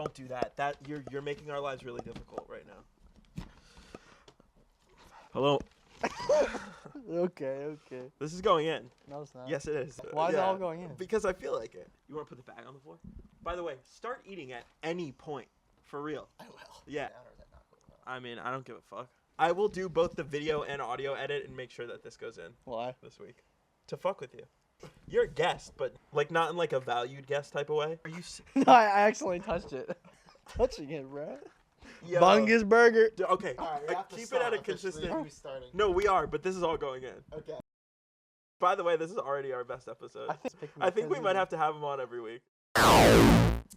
Don't do that. You're making our lives really difficult right now. Hello. Okay. This is going in. No, it's not. Yes, it is. Why is it all going in? Because I feel like it. You want to put the bag on the floor? By the way, start eating at any point. For real. I will. Yeah. I mean, I don't give a fuck. I will do both the video and audio edit and make sure that this goes in. Why? This week. To fuck with you. You're a guest, but like not in like a valued guest type of way. Are you No, I accidentally touched it. Touching it, bro. Yo. Bungus burger. Okay. All right, we have to Keep start it at a officially consistent. restarting. No, we are, but this is all going in. Okay. By the way, this is already our best episode. I I think we might have to have him on every week.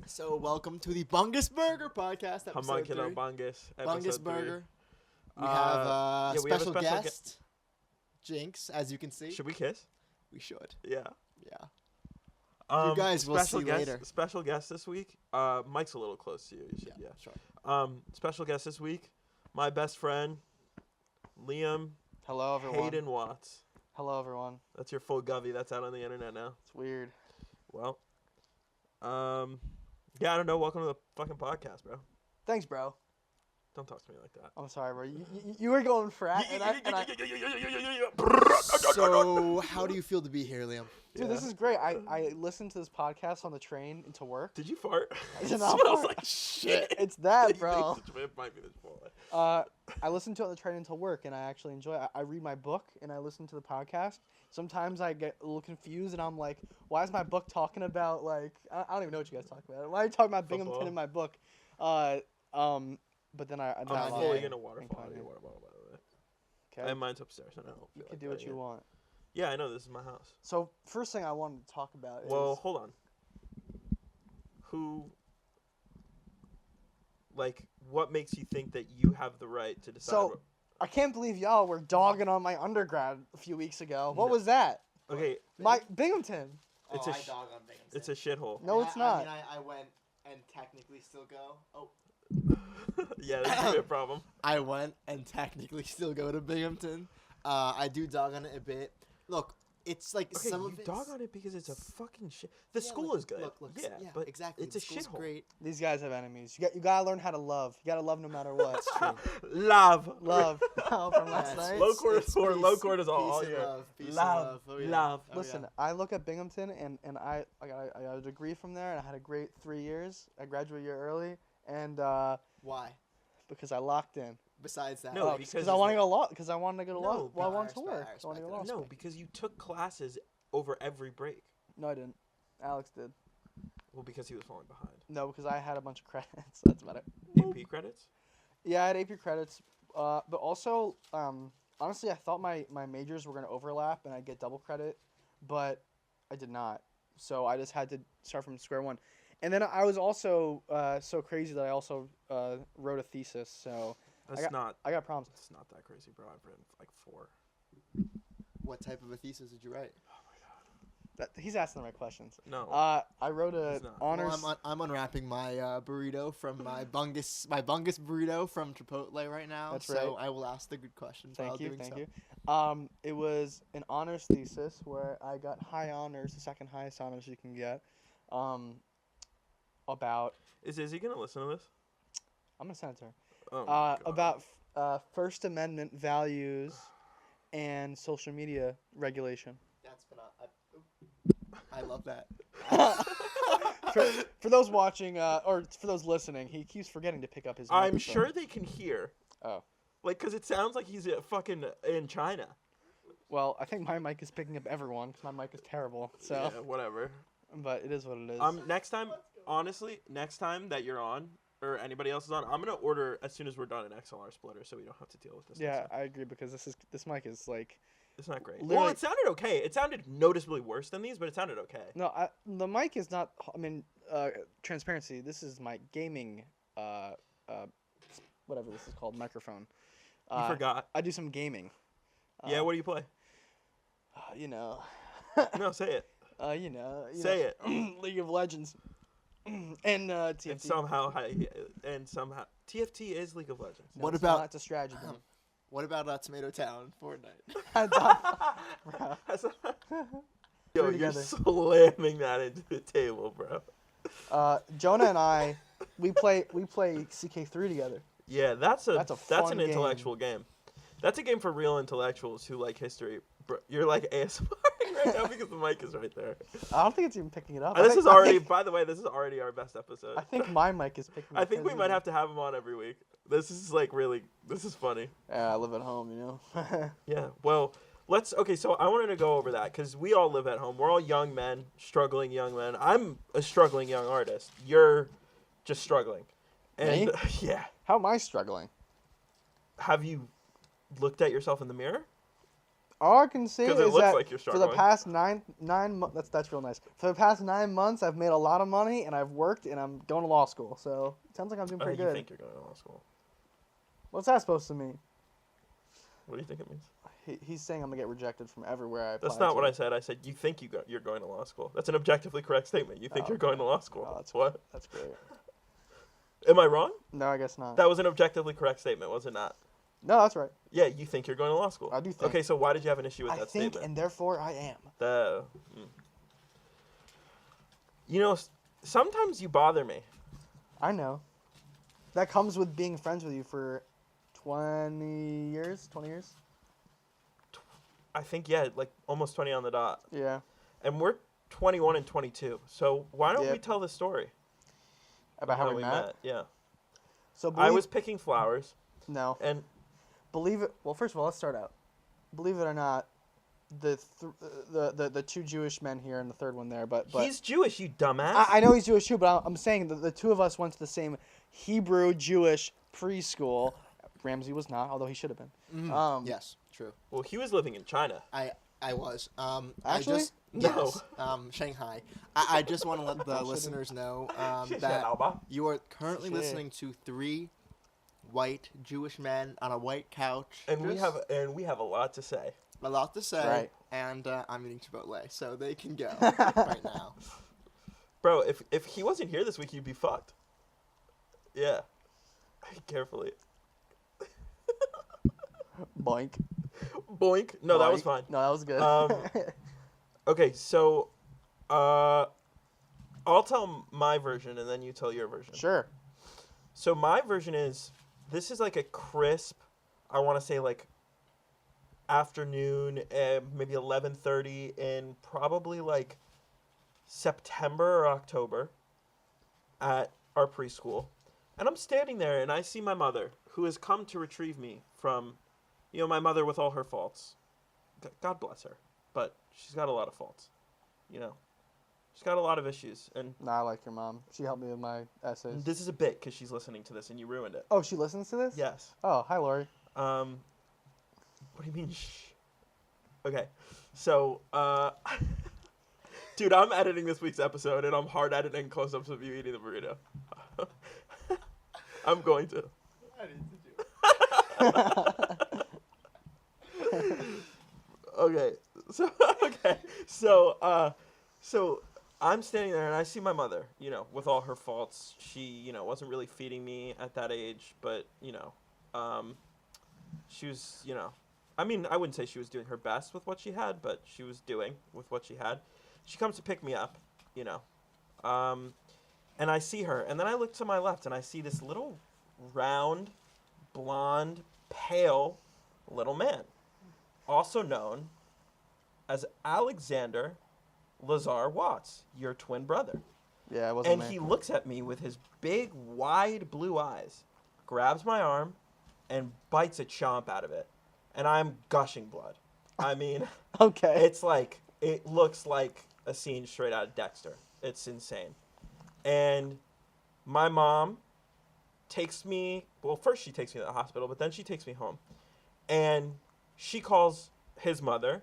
So welcome to the Bungus Burger podcast, episode Homuncula 3. Bungus. Bungus episode 3. Burger. We have we have a special special guest, Jinx, as you can see. Should we kiss? We should. Yeah. Yeah. You guys will special see guest, later. Special guest this week. Mike's a little close to you. You should, yeah. Sure. Special guest this week. My best friend, Liam Hello, everyone. Hayden Watts. Hello, everyone. That's your full govy. That's out on the internet now. It's weird. Well, yeah, I don't know. Welcome to the fucking podcast, bro. Thanks, bro. Don't talk to me like that. I'm sorry, bro. You were going frat, and I So, how do you feel to be here, Liam? Dude, this is great. I listened to this podcast on the train into work. Did you fart? I did It not smells fart. like shit. It's that, You bro. think it might be the chipotle. I listen to it on the train into work, and I actually enjoy it. I read my book, and I listen to the podcast. Sometimes I get a little confused, and I'm like, why is my book talking about, like, I don't even know what you guys talk about. Why are you talking about Binghamton Football. in my book? But then I I'm lost fully it in a water and bottle. kinda- Water bottle, by the way. Okay. And mine's upstairs. I don't feel You like can do what getting you it. want. Yeah, I know. This is my house. So, first thing I wanted to talk about is... Well, hold on. Who, like, what makes you think that you have the right to decide? So, I can't believe y'all were dogging on my undergrad a few weeks ago. What was that? Okay, My Binghamton. It's oh, a I sh- dog on Binghamton. it's a shithole. No, it's not. I went and technically still go. Oh. Yeah, this could be a problem. I went and technically still go to Binghamton. I do dog on it a bit. Look, it's like Okay, some you of it's... dog on it because it's a fucking shit. The Yeah, school look, is good. Look, yeah, but exactly. it's the a school's shithole. great. These guys have enemies. You gotta learn how to love. You gotta love no matter what. Love. Love. Oh, from last Yes. night. Low cortisol. It's Low peace- cortisol all peace and year. love, peace and Love. Oh, yeah. Love. Oh, Listen, yeah. I look at Binghamton, and I got a degree from there, and I had a great 3 years. I graduated a year early, and Why? because I locked in. Besides that. No, because I wanted to go law. Because I wanted to go to law. No, Well, I no, I wanted to respect- work. I I wanted to go to law respect school. No, because you took classes over every break. No, I didn't. Alex did. Well, because he was falling behind. No, because I had a bunch of credits. That's about it. AP credits? Yeah, I had AP credits, but also, honestly, I thought my majors were going to overlap and I'd get double credit, but I did not. So I just had to start from square one. And then I was also so crazy that I also wrote a thesis. So That's got- not. I got problems. It's not that crazy, bro. I've written like 4. What type of a thesis did you write? He's asking the right questions. No. I wrote a It's not. honors. Well, I'm unwrapping my burrito from my Bungus burrito from Chipotle right now. That's so right. I will ask the good questions while Thank you, doing thank so. you. It was an honors thesis where I got high honors, the second highest honors you can get. About Is Izzy gonna listen to this? I'm gonna send it to her. Oh my God. About First Amendment values and social media regulation. That's I love that. For those watching or for those listening, he keeps forgetting to pick up his I'm microphone. sure they can hear. Oh. Like, cause it sounds like he's fucking in China. Well, I think my mic is picking up everyone because my mic is terrible. So, Yeah, whatever. but it is what it is. Next time, honestly, next time that you're on or anybody else is on, I'm gonna order as soon as we're done an XLR splitter so we don't have to deal with this. yeah, next time. I agree because this mic is like It's not great. Well, literally- it sounded okay. It sounded noticeably worse than these, but it sounded okay. no, the mic is not. I mean, transparency. This is my gaming, whatever this is called, microphone. You forgot. I do some gaming. Yeah, what do you play? You know. No, say it. You know. Say it. League of Legends. And TFT. And somehow TFT is League of Legends. No, What it's about- not, it's a strategy game. What about Tomato Town Fortnite? Bro. Yo, Put it you're together. slamming that into the table, bro. Jonah and I we play CK3 together. Yeah, that's That's a an fun game. intellectual game. That's a game for real intellectuals who like history. Bro, you're like ASMR right now because the mic is right there. I don't think it's even picking it up. And this is already, think, by the way, this is already our best episode. I think my mic is picking it up. I think we might have to have him on every week. This is like really, this is funny. Yeah, I live at home, you know. Yeah, well, okay, so I wanted to go over that because we all live at home. We're all young men, struggling young men. I'm a struggling young artist. You're just struggling. And Me? yeah. How am I struggling? Have you looked at yourself in the mirror? All I can say is it looks that like you're for struggling. the past nine months, that's real nice. For the past 9 months, I've made a lot of money and I've worked and I'm going to law school. So it sounds like I'm doing pretty You good. think you're going to law school? What's that supposed to mean? What do you think it means? He's saying I'm gonna get rejected from everywhere I apply. That's not what I said. I said you think you're going to law school. That's an objectively correct statement. You think Oh, you're going to law school. Oh, that's What? That's great. Am I wrong? No, I guess not. That was an objectively correct statement, was it not? No, that's right. Yeah, you think you're going to law school. I do think. Okay, so why did you have an issue with I that think, statement? and therefore I am. You know, sometimes you bother me. I know. That comes with being friends with you for 20 years. 20 years. I think, yeah, like almost 20 on the dot. Yeah. And we're 21 and 22. So why don't we Yep. tell the story? About how we met. Yeah. So I was picking flowers, no. and Believe it. Well, first of all, let's start out. Believe it or not, the two Jewish men here and the third one there, but he's Jewish, you dumbass. I know he's Jewish too, but I'm saying that the two of us went to the same Hebrew Jewish preschool. Ramsey was not, although he should have been. Yes, true. Well, he was living in China. I was. Actually? No. Yes, Shanghai. I just want to let the listeners know that you are currently Shit. listening to 3 white Jewish men on a white couch. And we have a lot to say. A lot to say. Right. And I'm eating chipotle, so they can go right now. Bro, if he wasn't here this week, you'd be fucked. Yeah. Carefully. Boink. Boink. No, that was Boink. fine. No, that was good. Okay, so I'll tell my version and then you tell your version. Sure. So my version is, this is like a crisp, I want to say like afternoon, maybe 11:30 in probably like September or October at our preschool. And I'm standing there and I see my mother, who has come to retrieve me from, my mother with all her faults. God bless her. But she's got a lot of faults, She's got a lot of issues. And Nah, I like your mom. She helped me with my essays. this is a bit because she's listening to this and you ruined it. Oh, she listens to this? Yes. Oh, hi, Lori. What do you mean, shh? Okay. So, dude, I'm editing this week's episode and I'm hard editing close-ups of you eating the burrito. I'm going to. I need to do it. Okay. So I'm standing there and I see my mother, with all her faults. She, wasn't really feeding me at that age, but, she was, I mean, I wouldn't say she was doing her best with what she had, but she was doing with what she had. She comes to pick me up, and I see her, and then I look to my left and I see this little round, blonde, pale little man, also known as Alexander Lazar Watts, your twin brother. Yeah, it wasn't And me. he looks at me with his big, wide blue eyes, grabs my arm, and bites a chomp out of it. And I'm gushing blood. I mean, Okay. it looks like a scene straight out of Dexter. It's insane. And my mom takes me, well, first she takes me to the hospital, but then she takes me home. And she calls his mother,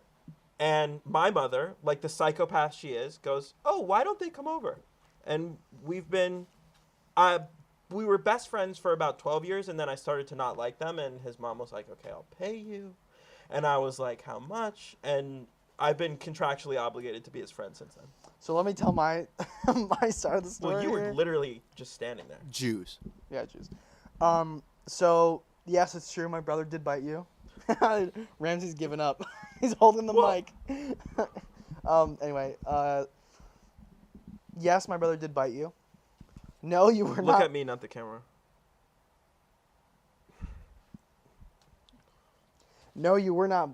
and my mother, like the psychopath she is, goes, "Oh, why don't they come over?" And we were best friends for about 12 years, and then I started to not like them, and his mom was like, "Okay, I'll pay you." And I was like, "How much?" And I've been contractually obligated to be his friend since then. So let me tell my my side of the story. Well, you were here. literally just standing there. Jews. Yeah, Jews. So yes, it's true. My brother did bite you. Ramsey's given up. He's holding the Well- mic. Anyway, yes, my brother did bite you. No, you were Look not. at me, not the camera. No, you were not.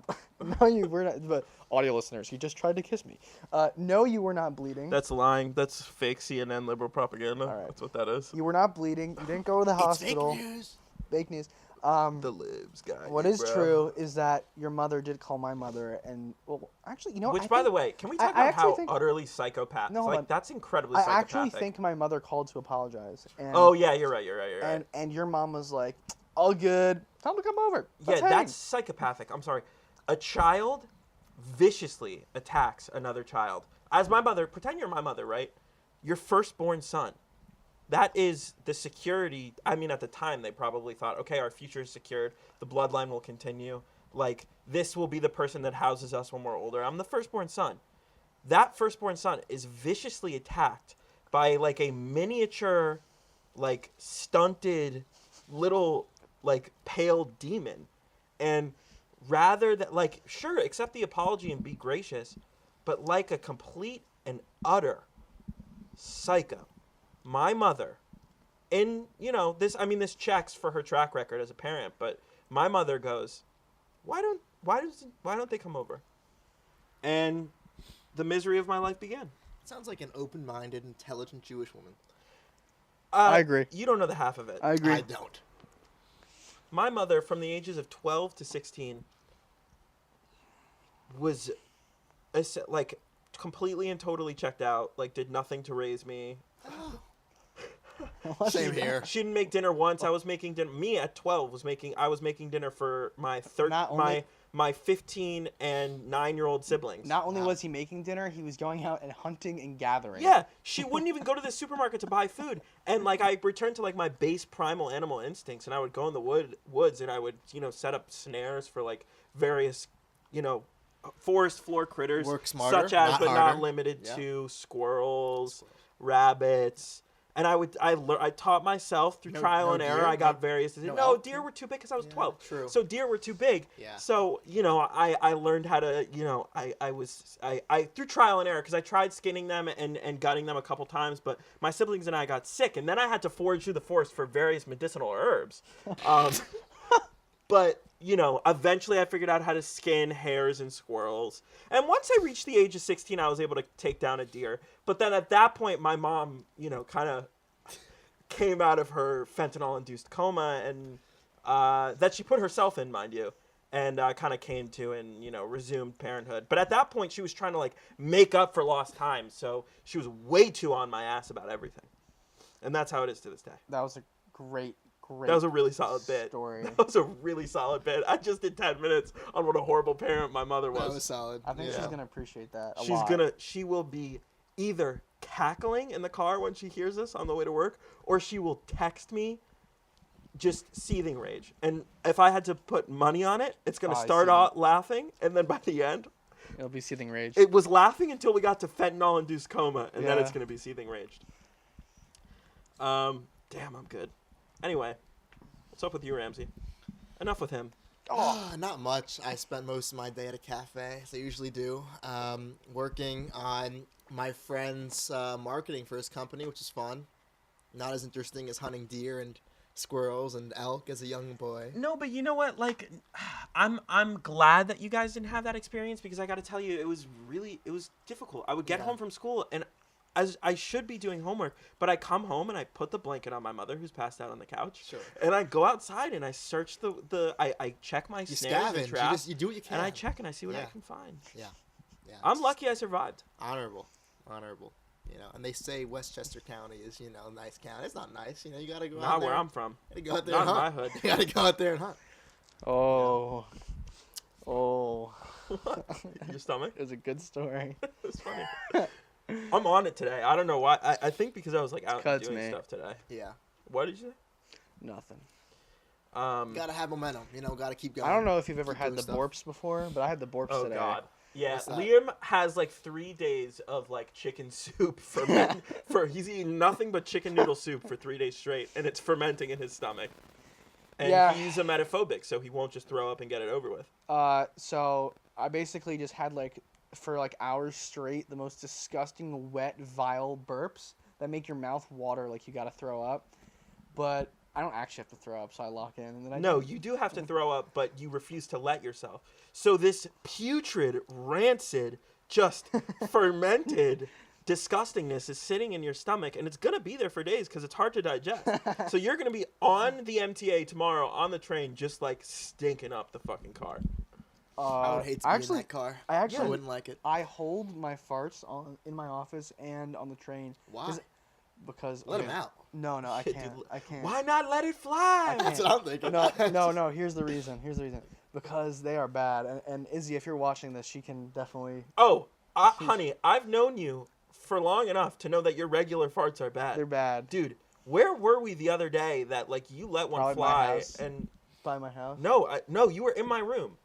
No, you were not. But audio listeners, he just tried to kiss me. No, you were not bleeding. That's lying. That's fake CNN liberal propaganda. All right. That's what that is. You were not bleeding. You didn't go to the hospital. It's fake news. Fake news. The libs guy. What is true is that your mother did call my mother, and well, actually, you know, Which, I by think, the way, can we talk I about how actually think- utterly psychopath? No, hold on. Like that's incredibly I psychopathic. actually think my mother called to apologize. And, Oh yeah, you're right. You're right. You're right. And your mom was like, "All good. Time to come over." Yeah, Let's hang." that's psychopathic. I'm sorry. A child viciously attacks another child. As my mother, pretend you're my mother, right? Your firstborn son. That is the security. I mean, at the time, they probably thought, okay, our future is secured. The bloodline will continue. Like, this will be the person that houses us when we're older. I'm the firstborn son. That firstborn son is viciously attacked by, like, a miniature, like, stunted little, like, pale demon. And rather than, like, sure, accept the apology and be gracious, but like a complete and utter psycho, my mother, in, you know, this, I mean, this checks for her track record as a parent, but my mother goes, why don't they come over? And the misery of my life began. Sounds like an open-minded, intelligent Jewish woman. I agree. You don't know the half of it. I agree. I don't. My mother, from the ages of 12 to 16, was like completely and totally checked out. Like, did nothing to raise me. Same here. She didn't make dinner once. I was making dinner. Me at 12 was making. I was making dinner for my Not only- my 15 and 9-year-old siblings. Not only was he making dinner, he was going out and hunting and gathering. Yeah, she wouldn't even go to the supermarket to buy food. And like I returned to like my base primal animal instincts, and I would go in the woods and I would, you know, set up snares for like various, you know, forest floor critters, Work smarter, such as not but not harder. limited Yeah. to squirrels, rabbits. And I taught myself through No- trial no and error. deer? I got No- various. no No, elk? deer were too big because I was Yeah, 12. true. So deer were too big. Yeah. So, you know, I learned how to, you know, I through trial and error, because I tried skinning them and gutting them a couple times, but my siblings and I got sick, and then I had to forage through the forest for various medicinal herbs. But, you know, eventually I figured out how to skin hares and squirrels. And once I reached the age of 16, I was able to take down a deer. But then at that point, my mom, you know, kind of came out of her fentanyl-induced coma, and that she put herself in, mind you, and kind of came to and, you know, resumed parenthood. But at that point, she was trying to, like, make up for lost time, so she was way too on my ass about everything. And that's how it is to this day. That was a great. That was a really solid bit. story. That was a really solid bit. I just did 10 minutes on what a horrible parent my mother was. That was solid. I think yeah. she's gonna appreciate that a lot. She will be either cackling in the car when she hears this on the way to work, or she will text me just seething rage. And if I had to put money on it, it's going to I start see. out laughing, and then by the end, It'll be seething rage. it was laughing until we got to fentanyl-induced coma, and then Yeah. it's going to be seething raged. Damn, I'm good. Anyway, what's up with you, Ramsey? Enough with him. Not much. I spent most of my day at a cafe, as I usually do, working on my friend's marketing for his company, which is fun. Not as interesting as hunting deer and squirrels and elk as a young boy. No, but you know what? Like, I'm glad that you guys didn't have that experience, because I got to tell you, it was difficult. I would get Yeah. home from school, and as I should be doing homework, but I come home and I put the blanket on my mother, who's passed out on the couch. Sure. And I go outside and I search I check my You snares and scavenge. traps, You do what you can. and I check and I see what I Yeah. can find. Yeah. I'm it's lucky I survived. Honorable. You know, and they say Westchester County is, you know, a nice county. It's not nice. You know, you gotta go out Not there. where I'm from. You gotta go out there Not and in hunt. my hood. You gotta go out there and hunt. Oh. Oh. Your stomach? It was a good story. It's funny. I'm on it today. I don't know why. I think because I was like out and Cuts, doing mate. stuff today. Yeah. What did you say? Nothing. Gotta have momentum. You know, gotta keep going. I don't know if you've ever Keep had doing the stuff. borps before, but I had the borps Oh today. God. Yeah, What's that? Liam has like 3 days of like chicken soup ferment. He's eating nothing but chicken noodle soup for 3 days straight, and it's fermenting in his stomach. And Yeah. he's emetophobic, so he won't just throw up and get it over with. So I basically just had like for like hours straight the most disgusting, wet, vile burps that make your mouth water like you gotta throw up. But I don't actually have to throw up, so I lock in. And then No, you do have to throw up, but you refuse to let yourself. So this putrid, rancid, just fermented disgustingness is sitting in your stomach, and it's going to be there for days because it's hard to digest. So you're going to be on the MTA tomorrow on the train just, like, stinking up the fucking car. I would hate to be in that car. I actually wouldn't like it. I hold my farts in my office and on the train. Why? Because Let them out. No, I can't. I can't. Why not let it fly? That's what I'm thinking. No. Here's the reason. Because they are bad. And Izzy, if you're watching this, she can definitely. Oh, honey, I've known you for long enough to know that your regular farts are bad. They're bad. Dude, where were we the other day that, like, you let one Probably my fly house. and... By my house. No, you were in my room,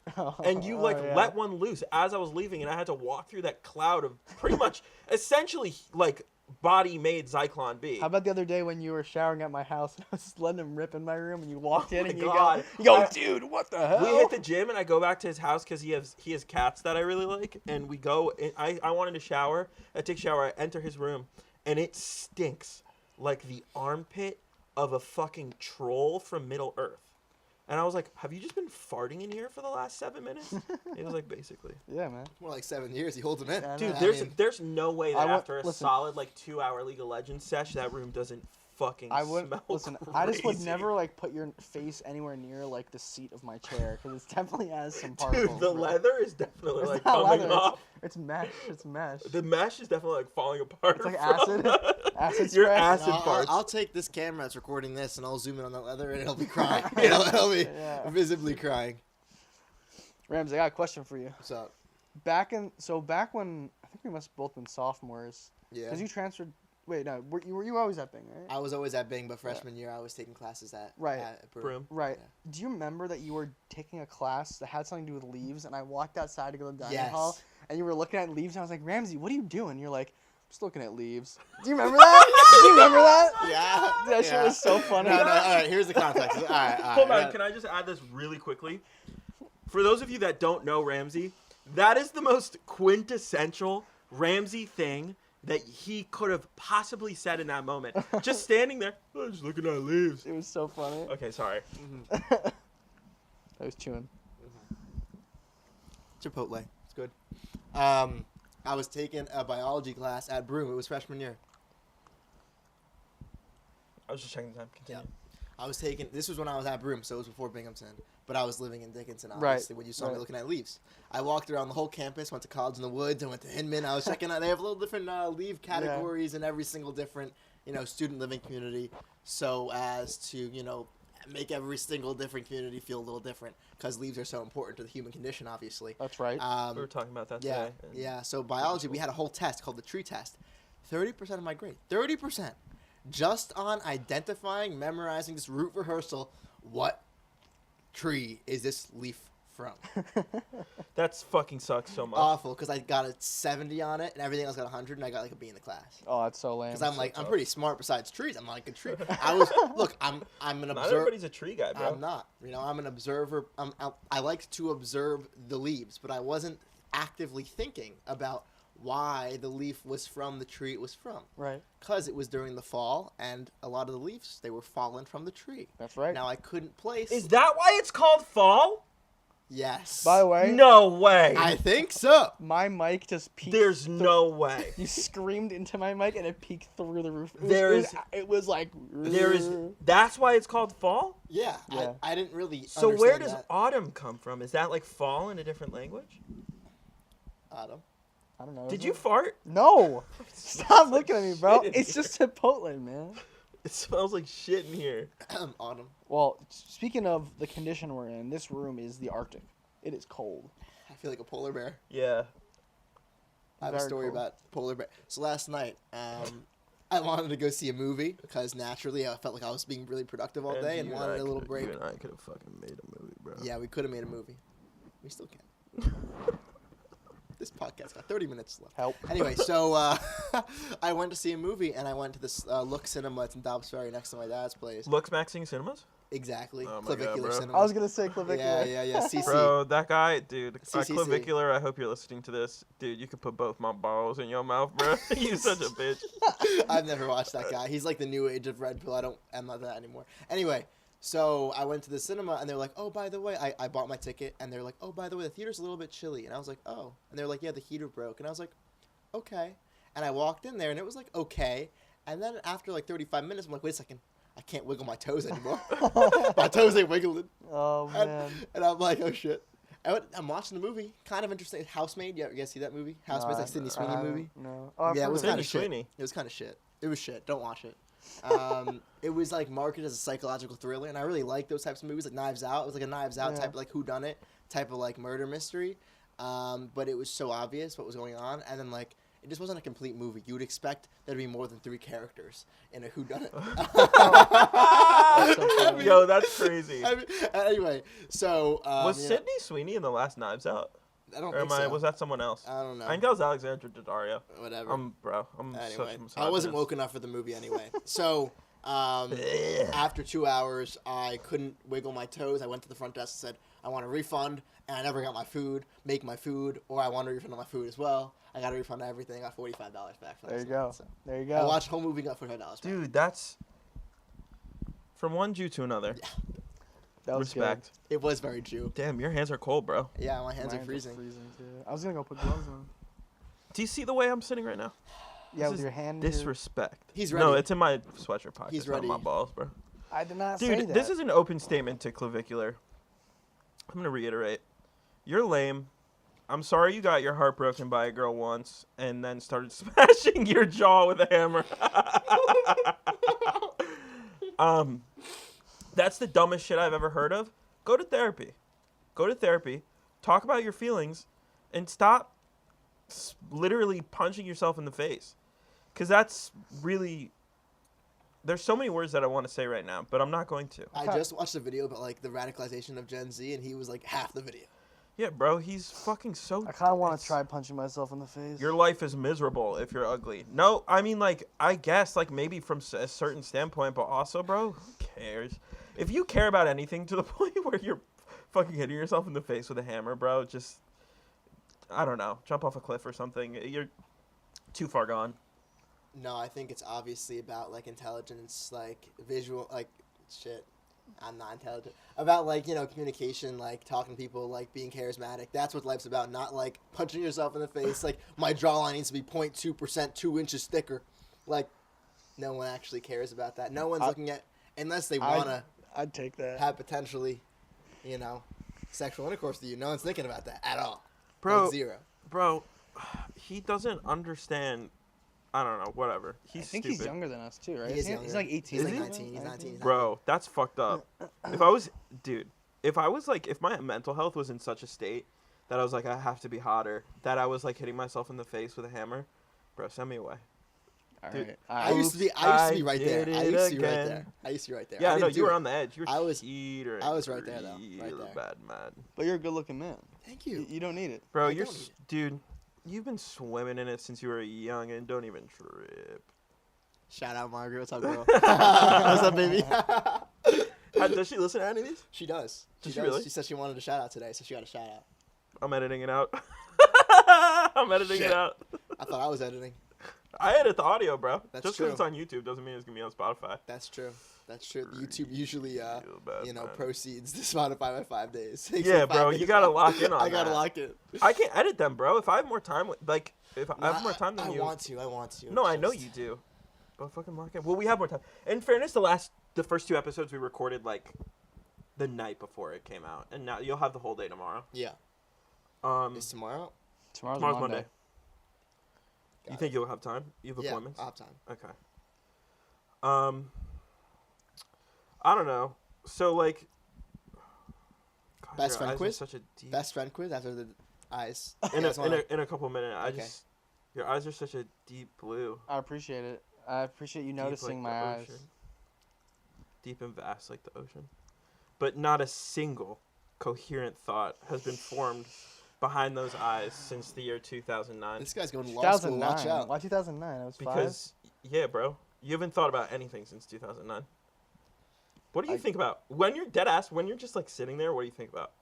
and you yeah. let one loose as I was leaving, and I had to walk through that cloud of pretty much, essentially, like, body-made Zyklon B. How about the other day when you were showering at my house and I was just letting him rip in my room and you walked in my and God. you go, dude, what the hell? We hit the gym, and I go back to his house because he has cats that I really like, and we go. I wanted to shower. I take a shower. I enter his room, and it stinks like the armpit of a fucking troll from Middle Earth. And I was like, have you just been farting in here for the last 7 minutes? He was like, basically. Yeah, man. More like 7 years. He holds them in. Yeah, I Dude, know. there's no way that after a listen. solid, like, 2-hour League of Legends sesh, that room doesn't fucking smell listen. crazy. I just would never like put your face anywhere near like the seat of my chair because it definitely has some particles. Dude, the bro. leather is definitely, It's like, not coming leather, off. It's mesh. It's mesh. The mesh is definitely, like, falling apart. It's like from- acid. Acid Your spray. acid No, farts. I'll take this camera that's recording this, and I'll zoom in on that leather, and it'll be crying. It'll be Yeah. visibly crying. Ramsey, I got a question for you. What's up? Back when I think we must have both been sophomores. Yeah. Because you transferred. Wait, no. Were you always at Bing, right? I was always at Bing, but freshman year I was taking classes at Broome. Broome. Right. Yeah. Do you remember that you were taking a class that had something to do with leaves, and I walked outside to go to the dining Yes. hall, and you were looking at leaves, and I was like, Ramsey, what are you doing? You're like, I'm just looking at leaves. Do you remember that? Do you remember that? Yeah. That shit was so funny. No, all right, here's the context. All right. Hold on, can I just add this really quickly? For those of you that don't know Ramsey, that is the most quintessential Ramsey thing that he could have possibly said in that moment. Just standing there, oh, just looking at leaves. It was so funny. Okay, sorry. I was chewing. Chipotle. It's good. I was taking a biology class at Broome. It was freshman year. I was just checking the time. Continue. I was taking. This was when I was at Broome, so it was before Binghamton. But I was living in Dickinson, Right, obviously, when you saw me right. looking at leaves. I walked around the whole campus, went to College in the Woods, I went to Hinman. I was checking out. They have little different leaf categories in every single different, student living community, so as to, make every single different community feel a little different, because leaves are so important to the human condition, obviously. That's right. We were talking about that Yeah, today. and- yeah. So biology, we had a whole test called the tree test. 30% of my grade. 30%. Just on identifying, memorizing, this root rehearsal, what tree is this leaf from? That's fucking sucks so much. Awful, because I got a 70 on it, and everything else got 100, and I got like a B in the class. Oh, that's so lame. Because I'm like, I'm tough. pretty smart besides trees. I'm like a tree. I'm an Not observer. everybody's a tree guy, bro. I'm not. I'm an observer. I like to observe the leaves, but I wasn't actively thinking about why the leaf was from the tree it was from. Right. Because it was during the fall, and a lot of the leaves, they were fallen from the tree. That's right. Now, I couldn't place... Is that why it's called fall? Yes. By the way, No way. I think so. my mic just peeked. There's no way. You screamed into my mic and it peeked through the roof. It was like. That's why it's called fall? Yeah. Yeah. I didn't really So where understand does that. autumn come from? Is that like fall in a different language? Autumn. I don't know. Did is you it? fart? No. Stop looking at me, bro. Shit in It's here. just Chipotle, man. It smells like shit in here. Autumn. Well, speaking of the condition we're in, this room is the Arctic. It is cold. I feel like a polar bear. Yeah. I have a Very story cool. about polar bear. So last night, I wanted to go see a movie because naturally I felt like I was being really productive all day and wanted a little break. You and I could have fucking made a movie, bro. Yeah, we could have made a movie. We still can. This podcast got 30 minutes left. Help. Anyway, so I went to see a movie, and I went to this Look Cinema. It's in Dobbs Ferry next to my dad's place. Lux Maxing Cinemas? Exactly. Oh my God, Clavicular bro. cinema. I was gonna say clavicular. Yeah. CC. Bro, that guy, dude, CCC. clavicular, I hope you're listening to this. Dude, you could put both my balls in your mouth, bro. You such a bitch. I've never watched that guy. He's like the new age of Red Pill. I'm not that anymore. Anyway, so I went to the cinema and they're like, oh, by the way, I bought my ticket and they're like, oh, by the way, the theater's a little bit chilly. And I was like, oh. And they're like, yeah, the heater broke. And I was like, okay. And I walked in there and it was like, okay. And then after like 35 minutes, I'm like, wait a second. I can't wiggle my toes anymore. My toes ain't wiggling. Oh man. And I'm like, oh shit. I'm watching the movie. Kind of interesting. Housemaid. You guys see that movie? Housemaid's like Sydney Sweeney movie. No. Oh, I've Yeah, heard it was of kind of Sydney shit. Sweeney. It was kind of shit. It was shit. Don't watch it. It was like marketed as a psychological thriller, and I really like those types of movies, like Knives Out. It was like a Knives Out type of like whodunit type of like murder mystery. But it was so obvious what was going on, and then like it just wasn't a complete movie. You would expect there to be more than 3 characters in a whodunit. Yo, that's crazy. I mean, anyway, so Was Sydney Sweeney in the last Knives Out? I don't Or think am I? so. Was that someone else? I don't know. I think that was Alexandra Daddario. Whatever. I'm Anyway, such I wasn't woke enough for the movie anyway. So, after 2 hours, I couldn't wiggle my toes. I went to the front desk and said, I want a refund, and I never got my food, make my food, or I want a refund on my food as well. I got a refund on everything. I got $45 back. There you go. So, There you I go. watched the whole movie, got $45 back. Dude, that's from one Jew to another. That was Respect. It was very Jew. Damn, your hands are cold, bro. Yeah, my good. hands Mine are was freezing. too. I was gonna go put gloves on. Do you see the way I'm sitting right now? Yeah, This with is your hand. Disrespect. He's No, ready. it's in my sweatshirt pocket. He's It's not in my ready. balls, bro. I did not say Dude, that. this is an open statement to clavicular. I'm gonna reiterate. You're lame. I'm sorry you got your heart broken by a girl once and then started smashing your jaw with a hammer. That's the dumbest shit I've ever heard of. Go to therapy. Go to therapy. Talk about your feelings and stop literally punching yourself in the face. Because that's really... There's so many words that I want to say right now, but I'm not going to. I just watched a video about like the radicalization of Gen Z, and he was like half the video. Yeah, bro, he's fucking so... I kind of want to try punching myself in the face. Your life is miserable if you're ugly. No, I mean, like, I guess, like, maybe from a certain standpoint, but also, bro, who cares? If you care about anything to the point where you're fucking hitting yourself in the face with a hammer, bro, just, I don't know, jump off a cliff or something. You're too far gone. No, I think it's obviously about like intelligence, like visual, like shit. I'm not intelligent. About like, you know, communication, like talking to people, like being charismatic. That's what life's about, not like punching yourself in the face. Like my jawline needs to be 0.2%, 2 inches thicker. Like no one actually cares about that. No one's looking at, unless they want to I'd take that. have potentially, you know, sexual intercourse with you. No one's thinking about that at all. Bro, Like zero. Bro, he doesn't understand. I don't know, whatever. He's I think stupid. he's younger than us too, right? He is He's younger. like 18. He's like he? 19. He's 19. Bro, that's fucked up. If I was like, if my mental health was in such a state that I was like, I have to be hotter, that I was like hitting myself in the face with a hammer, bro, send me away. All Dude, right. I used to be right there. did I it used to be right again. there. I used to be right there. Yeah, I I know, didn't you do were it. on the edge. You were I was right there, though. Right real there. bad, man. But you're a good-looking man. Thank you. You don't need it. Bro, I you're, don't. dude, you've been swimming in it since you were young and don't even trip. Shout out Margaret. What's up, girl? What's up, baby? Does she listen to any of these? She does. Does she really? She said she wanted a shout out today, so she got a shout out. I'm editing it out. I'm editing Shit. it out. I thought I was editing. I edit the audio, bro. That's Just true. because it's on YouTube doesn't mean it's going to be on Spotify. That's true. That's true. YouTube usually, Real bad, you know, man. proceeds to Spotify by 5 days. Takes Yeah, like 5 bro, days. you gotta lock in on I gotta that. lock it. I can't edit them, bro. If I have more time, like, if I have more time than I you. want to. I want to. No, I It's know just- you do. But fucking lock in. Well, we have more time. In fairness, the first 2 episodes we recorded, like, the night before it came out. And now you'll have the whole day tomorrow. Yeah. Um, Is tomorrow? Tomorrow's Monday. Got You it. think you'll have time? You have Yeah, appointments? I'll have time. Okay. I don't know. So, like... God, Best your friend eyes are quiz? Such a deep... Best friend quiz after the eyes. In, You guys wanna- in a couple minutes. Okay. Your eyes are such a deep blue. I appreciate it. I appreciate you Deep noticing like my the eyes. ocean. Deep and vast like the ocean. But not a single coherent thought has been formed behind those eyes since the year 2009. This guy's going to law school. 2009. Watch out. Why 2009? I was 5. Because, yeah, bro, you haven't thought about anything since 2009. What do you think about when you're dead ass? When you're just like sitting there, what do you think about?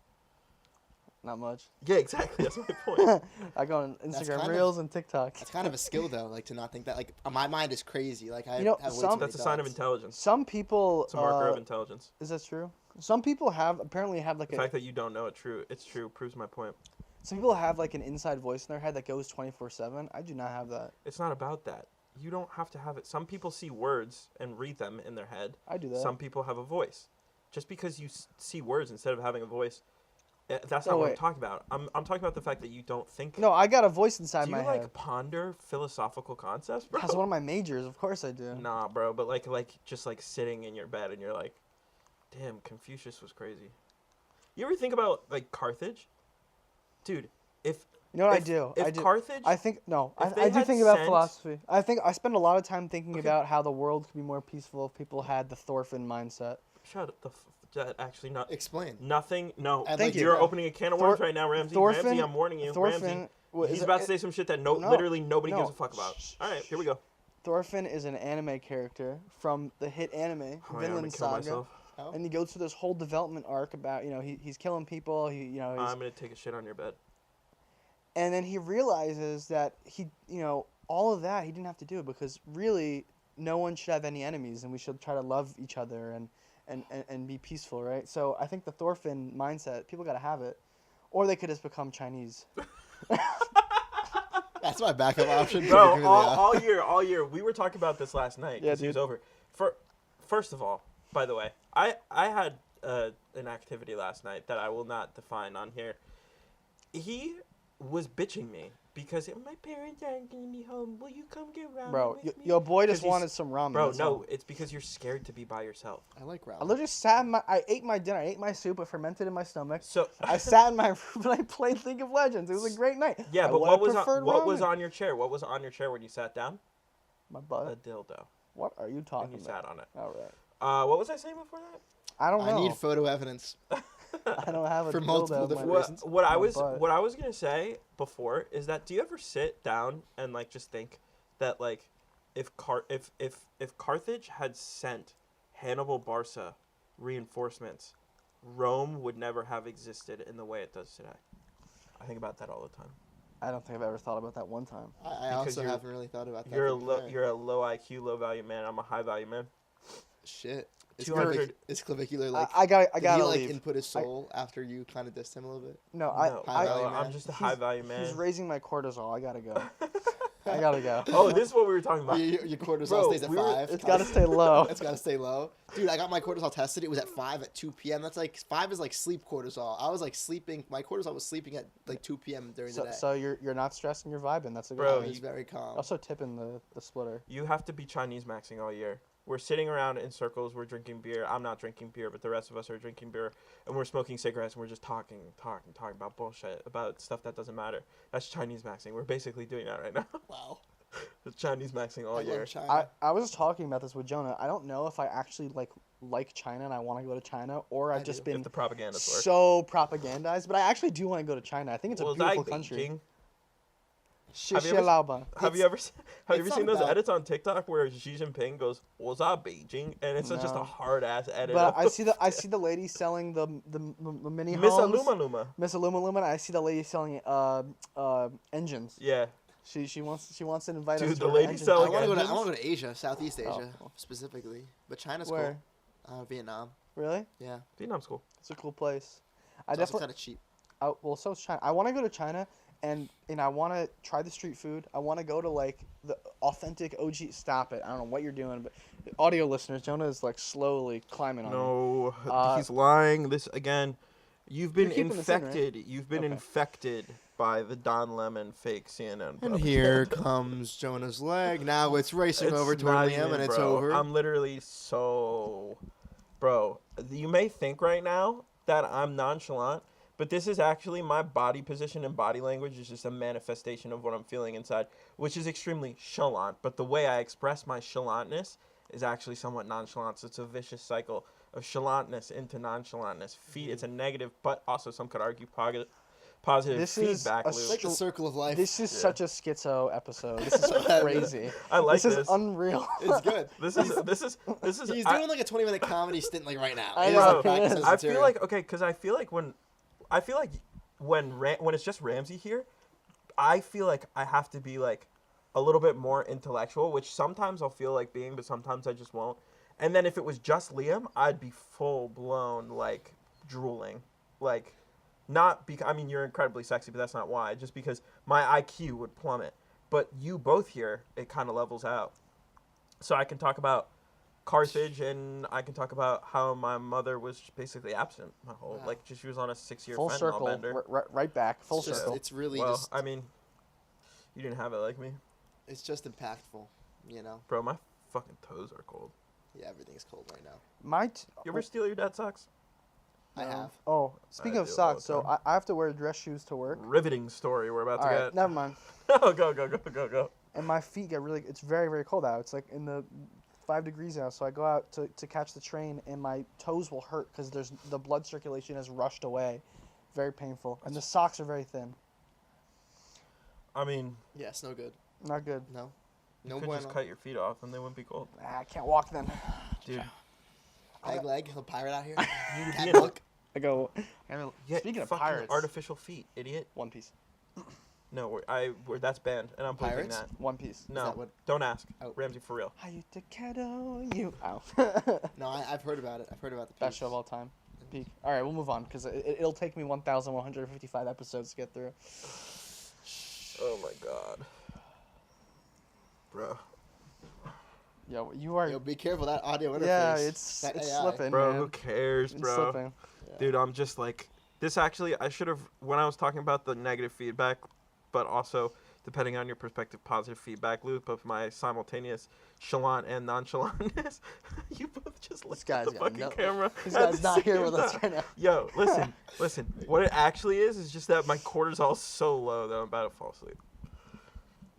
Not much. Yeah, exactly. That's my point. I go on Instagram kind Reels and TikTok. That's kind of a skill though, like to not think that. Like my mind is crazy. Like I You know, have way some- too many That's a sign of thoughts. intelligence. Some people. It's a marker of intelligence. Is that true? Some people apparently have like The fact that you don't know it's true proves my point. some people have like an inside voice in their head that goes 24/7. I do not have that. It's not about that. You don't have to have it. Some people see words and read them in their head. I do that. Some people have a voice. Just because you see words instead of having a voice, that's No, not what I'm wait. talking about. I'm talking about the fact that you don't think. No, I got a voice inside Do you my like head. ponder philosophical concepts, bro? That's one of my majors. Of course I do. Nah, bro. But like just like sitting in your bed and you're like, damn, Confucius was crazy. You ever think about like Carthage, dude? If You know what I if- do? If I do. Carthage, I think no. if they I do had think about sent- philosophy. I think I spend a lot of time thinking Okay. about how the world could be more peaceful if people had the Thorfinn mindset. shut up. Actually, not Explain. nothing. No, I'd Thank like to you. You're know. opening a can of worms right now, Ramsey. Thorfinn- Ramsey, I'm warning you. Thorfinn. Ramsey, is he's a- about to say some shit that No. literally nobody No. gives a fuck about. Shh, All right, shh, here we go. Thorfinn is an anime character from the hit anime Oh, yeah, I'm gonna Vinland kill Saga, myself. Oh. and he goes through this whole development arc about he's killing people. He's, I'm gonna take a shit on your bed. and then he realizes that all of that he didn't have to do because really no one should have any enemies and we should try to love each other and be peaceful, right? So I think the Thorfinn mindset, people got to have it, or they could just become Chinese. That's my backup option. Bro, Really, all year, we were talking about this last night. Yeah, Yeah, he was dude. over. First of all, by the way, I had an activity last night that I will not define on here. He was bitching me because my parents aren't gonna be home. Will you come get ramen Bro, with me? your boy 'Cause just he's- wanted some ramen. Bro, that's no, all. it's because you're scared to be by yourself. I like I ramen. literally I ate my dinner, I ate my soup, it fermented in my stomach. So I sat in my room and I played League of Legends. It was a great night. yeah, I but would've what was preferred ramen. on your chair? What was on your chair when you sat down? My A butt? dildo. What are you And talking you about? sat on it. All right. What was I saying before that? I don't know. I need photo evidence. I don't have a for dildo multiple in my different butt. reasons. What I My was butt. what I was gonna say before is that do you ever sit down and like just think that like if Carthage had sent Hannibal Barca reinforcements, Rome would never have existed in the way it does today. I think about that all the time. I don't think I've ever thought about that one time. I Because also you're- haven't really thought about that. You're a to be fair. you're a low IQ, low value man. I'm a high value man. Shit. Is 200 clavicular like? I Did gotta he like leave. input his soul after you kind of dissed him a little bit? No, No, high value I'm man. just a high value man. He's raising my cortisol. I gotta go. I gotta go. Oh, this is what we were talking about. Your cortisol Bro, stays at we were- 5. It's gotta stay low. It's gotta stay low. Dude, I got my cortisol tested. It was at 5 at 2 p.m. That's like 5 is like sleep cortisol. I was like sleeping. My cortisol was sleeping at like 2 p.m. during the So, day. so you're not stressing, you're vibing. That's a good Bro, thing. It's very calm. Also tipping the splitter. You have to be Chinese maxing all year. We're sitting around in circles. We're drinking beer. I'm not drinking beer, but the rest of us are drinking beer, and we're smoking cigarettes, and we're just talking about bullshit, about stuff that doesn't matter. That's Chinese maxing. We're basically doing that right now. Wow. It's Chinese maxing all I year. love China. I was talking about this with Jonah. I don't know if I actually like China and I want to go to China, or I've I just do. If been the propaganda's work. so propagandized. But I actually do want to go to China. I think it's a Was beautiful I country. Beijing? Have you ever- Xixi Have you ever it's seen not those bad. edits on TikTok where Xi Jinping goes, "Was I Beijing?" and it's just a No. hard ass edit. But of- I see the lady selling the mini Miss homes. Aluma Luma. Miss Aluma. And I see the lady selling engines. Yeah, She wants to invite us Dude, to the her lady engine selling I want to go to engines? I want to go to Asia, Southeast Oh, Asia cool. specifically, but China's Where? cool. Vietnam. Really? Yeah. Vietnam's cool. It's a cool place. I It's also definitely. kind of cheap. Well, so is China. I want to go to China, and I want to try the street food. I want to go to like the authentic OG. Stop it! I don't know what you're doing, but audio listeners, Jonah is like slowly climbing on me. No, Uh, he's lying. This again. You've been You're keeping this in, right? infected. You've been Okay. infected by the Don Lemon fake CNN. And propaganda. here comes Jonah's leg. Now it's racing It's over toward not Liam, even, and it's bro. over. I'm literally so, bro. You may think right now that I'm nonchalant, but this is actually my body position and body language is just a manifestation of what I'm feeling inside, which is extremely chalant. But the way I express my chalantness is actually somewhat nonchalant. So it's a vicious cycle of chalantness into nonchalantness. It's a negative, but also some could argue positive This is feedback a loop. It's like the circle of life. This is Yeah. such a schizo episode. This is crazy. I like this this. is unreal. It's good. This is. He's doing like a 20-minute comedy stint like right now. I It is know. like practice as I material. feel like because I feel like when it's just Ramsey here, I feel like I have to be like a little bit more intellectual, which sometimes I'll feel like being, but sometimes I just won't. And then if it was just Liam, I'd be full blown like drooling, like not because I mean you're incredibly sexy, but that's not why. Just because my IQ would plummet. But you both here, it kind of levels out. So I can talk about Carthage, and I can talk about how my mother was basically absent my whole Wow. like she was on a 6-year Full fentanyl circle, bender. right back. Full It's just- circle. It's really Well, just. I mean, you didn't have it like me, It's just impactful. You know. bro. My fucking toes are cold. Yeah, everything's cold right now. You ever steal your dad's socks? I have. Oh, speaking I of do all the socks, so time. I have to wear dress shoes to work. Riveting story we're about All to right, get. never mind. Oh, go. And my feet get really. It's very very cold out. It's like in the 5 degrees out. So I go out to catch the train, and my toes will hurt because the blood circulation has rushed away. Very painful, and the socks are very thin. I mean, Yes, no good. Not good. No. you No could bueno. just cut your feet off and they wouldn't be cold, I can't walk then. dude. Leg, a pirate out here. You'd Cat be in look. I go. Get Speaking of fucking pirates, artificial feet, idiot. One Piece. No, that's banned, and I'm bleeping Pirates? that. One Piece. No, that what- don't ask. Oh. Ramsey, for real. How you to kettle you? Ow. No, I've heard about it. I've heard about the Best piece. show of all time. Peak. All right, we'll move on because it'll take me 1,155 episodes to get through. Oh my god, bro. Yo, you are. Yo, be careful that audio interface. Yeah, it's that it's AI. slipping, Bro, man. who cares, It's bro? slipping. Yeah. Dude, I'm just like this. Actually, I should have when I was talking about the negative feedback, but also depending on your perspective, positive feedback loop of my simultaneous chalant and nonchalantness. You both just looked at guy's the got fucking no- camera. This at guy's the not here same with us time. right now. Yo, listen. What it actually is just that my cortisol's so low that I'm about to fall asleep.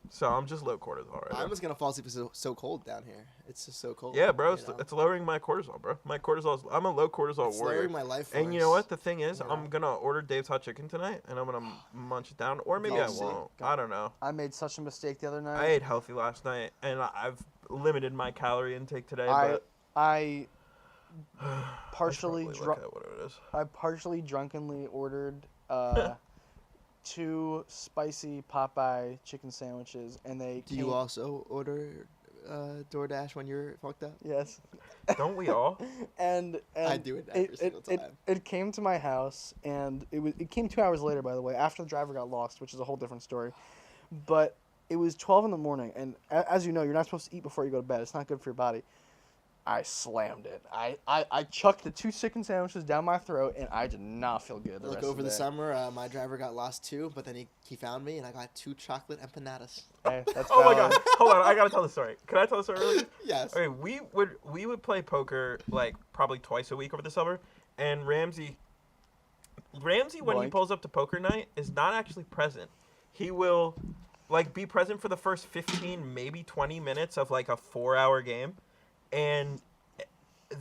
So I'm just low cortisol right I'm now. just gonna fall asleep because it's so cold down here. It's just so cold. Yeah, bro, you know? it's lowering my cortisol, bro. My cortisol's I'm a low cortisol It's warrior. lowering my life And you know what? force. The thing is, Yeah. I'm gonna order Dave's hot chicken tonight, and I'm gonna munch it down, or maybe I DLC. won't. I don't know. I made such a mistake the other night. I ate healthy last night, and I've limited my calorie intake today. I But partially I should probably look at what it is. I partially drunkenly ordered 2 spicy Popeye chicken sandwiches, and they Do came. you also order DoorDash when you're fucked up? Yes. Don't we all? and I do it every single time. It came to my house, and it came 2 hours later, by the way, after the driver got lost, which is a whole different story. But it was 12 in the morning, and as you know, you're not supposed to eat before you go to bed. It's not good for your body. I slammed it. I chucked the 2 chicken sandwiches down my throat, and I did not feel good the Like rest over of the day. summer, my driver got lost too, but then he found me, and I got 2 chocolate empanadas. Hey, that's Oh my valid. god! Hold on, I gotta tell the story. Can I tell the story really? Yes. Okay, we would play poker like probably twice a week over the summer, and Ramsey when he Blank. pulls up to poker night is not actually present. He will like be present for the first 15, maybe 20 minutes of like a 4-hour game, and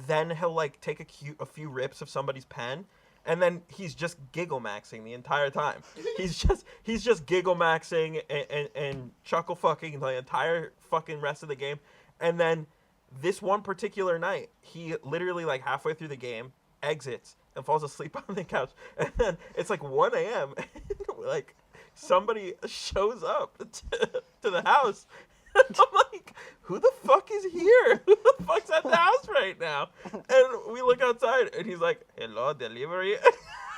then he'll like take a few rips of somebody's pen, and then he's just giggle maxing the entire time. he's just giggle maxing and chuckle fucking the entire fucking rest of the game. And then this one particular night, he literally like halfway through the game exits and falls asleep on the couch. And then it's like 1 a.m. and like somebody shows up to the house. And I'm like, who the fuck is here? Who the fuck's at the house right now? And we look outside, and he's like, hello, delivery.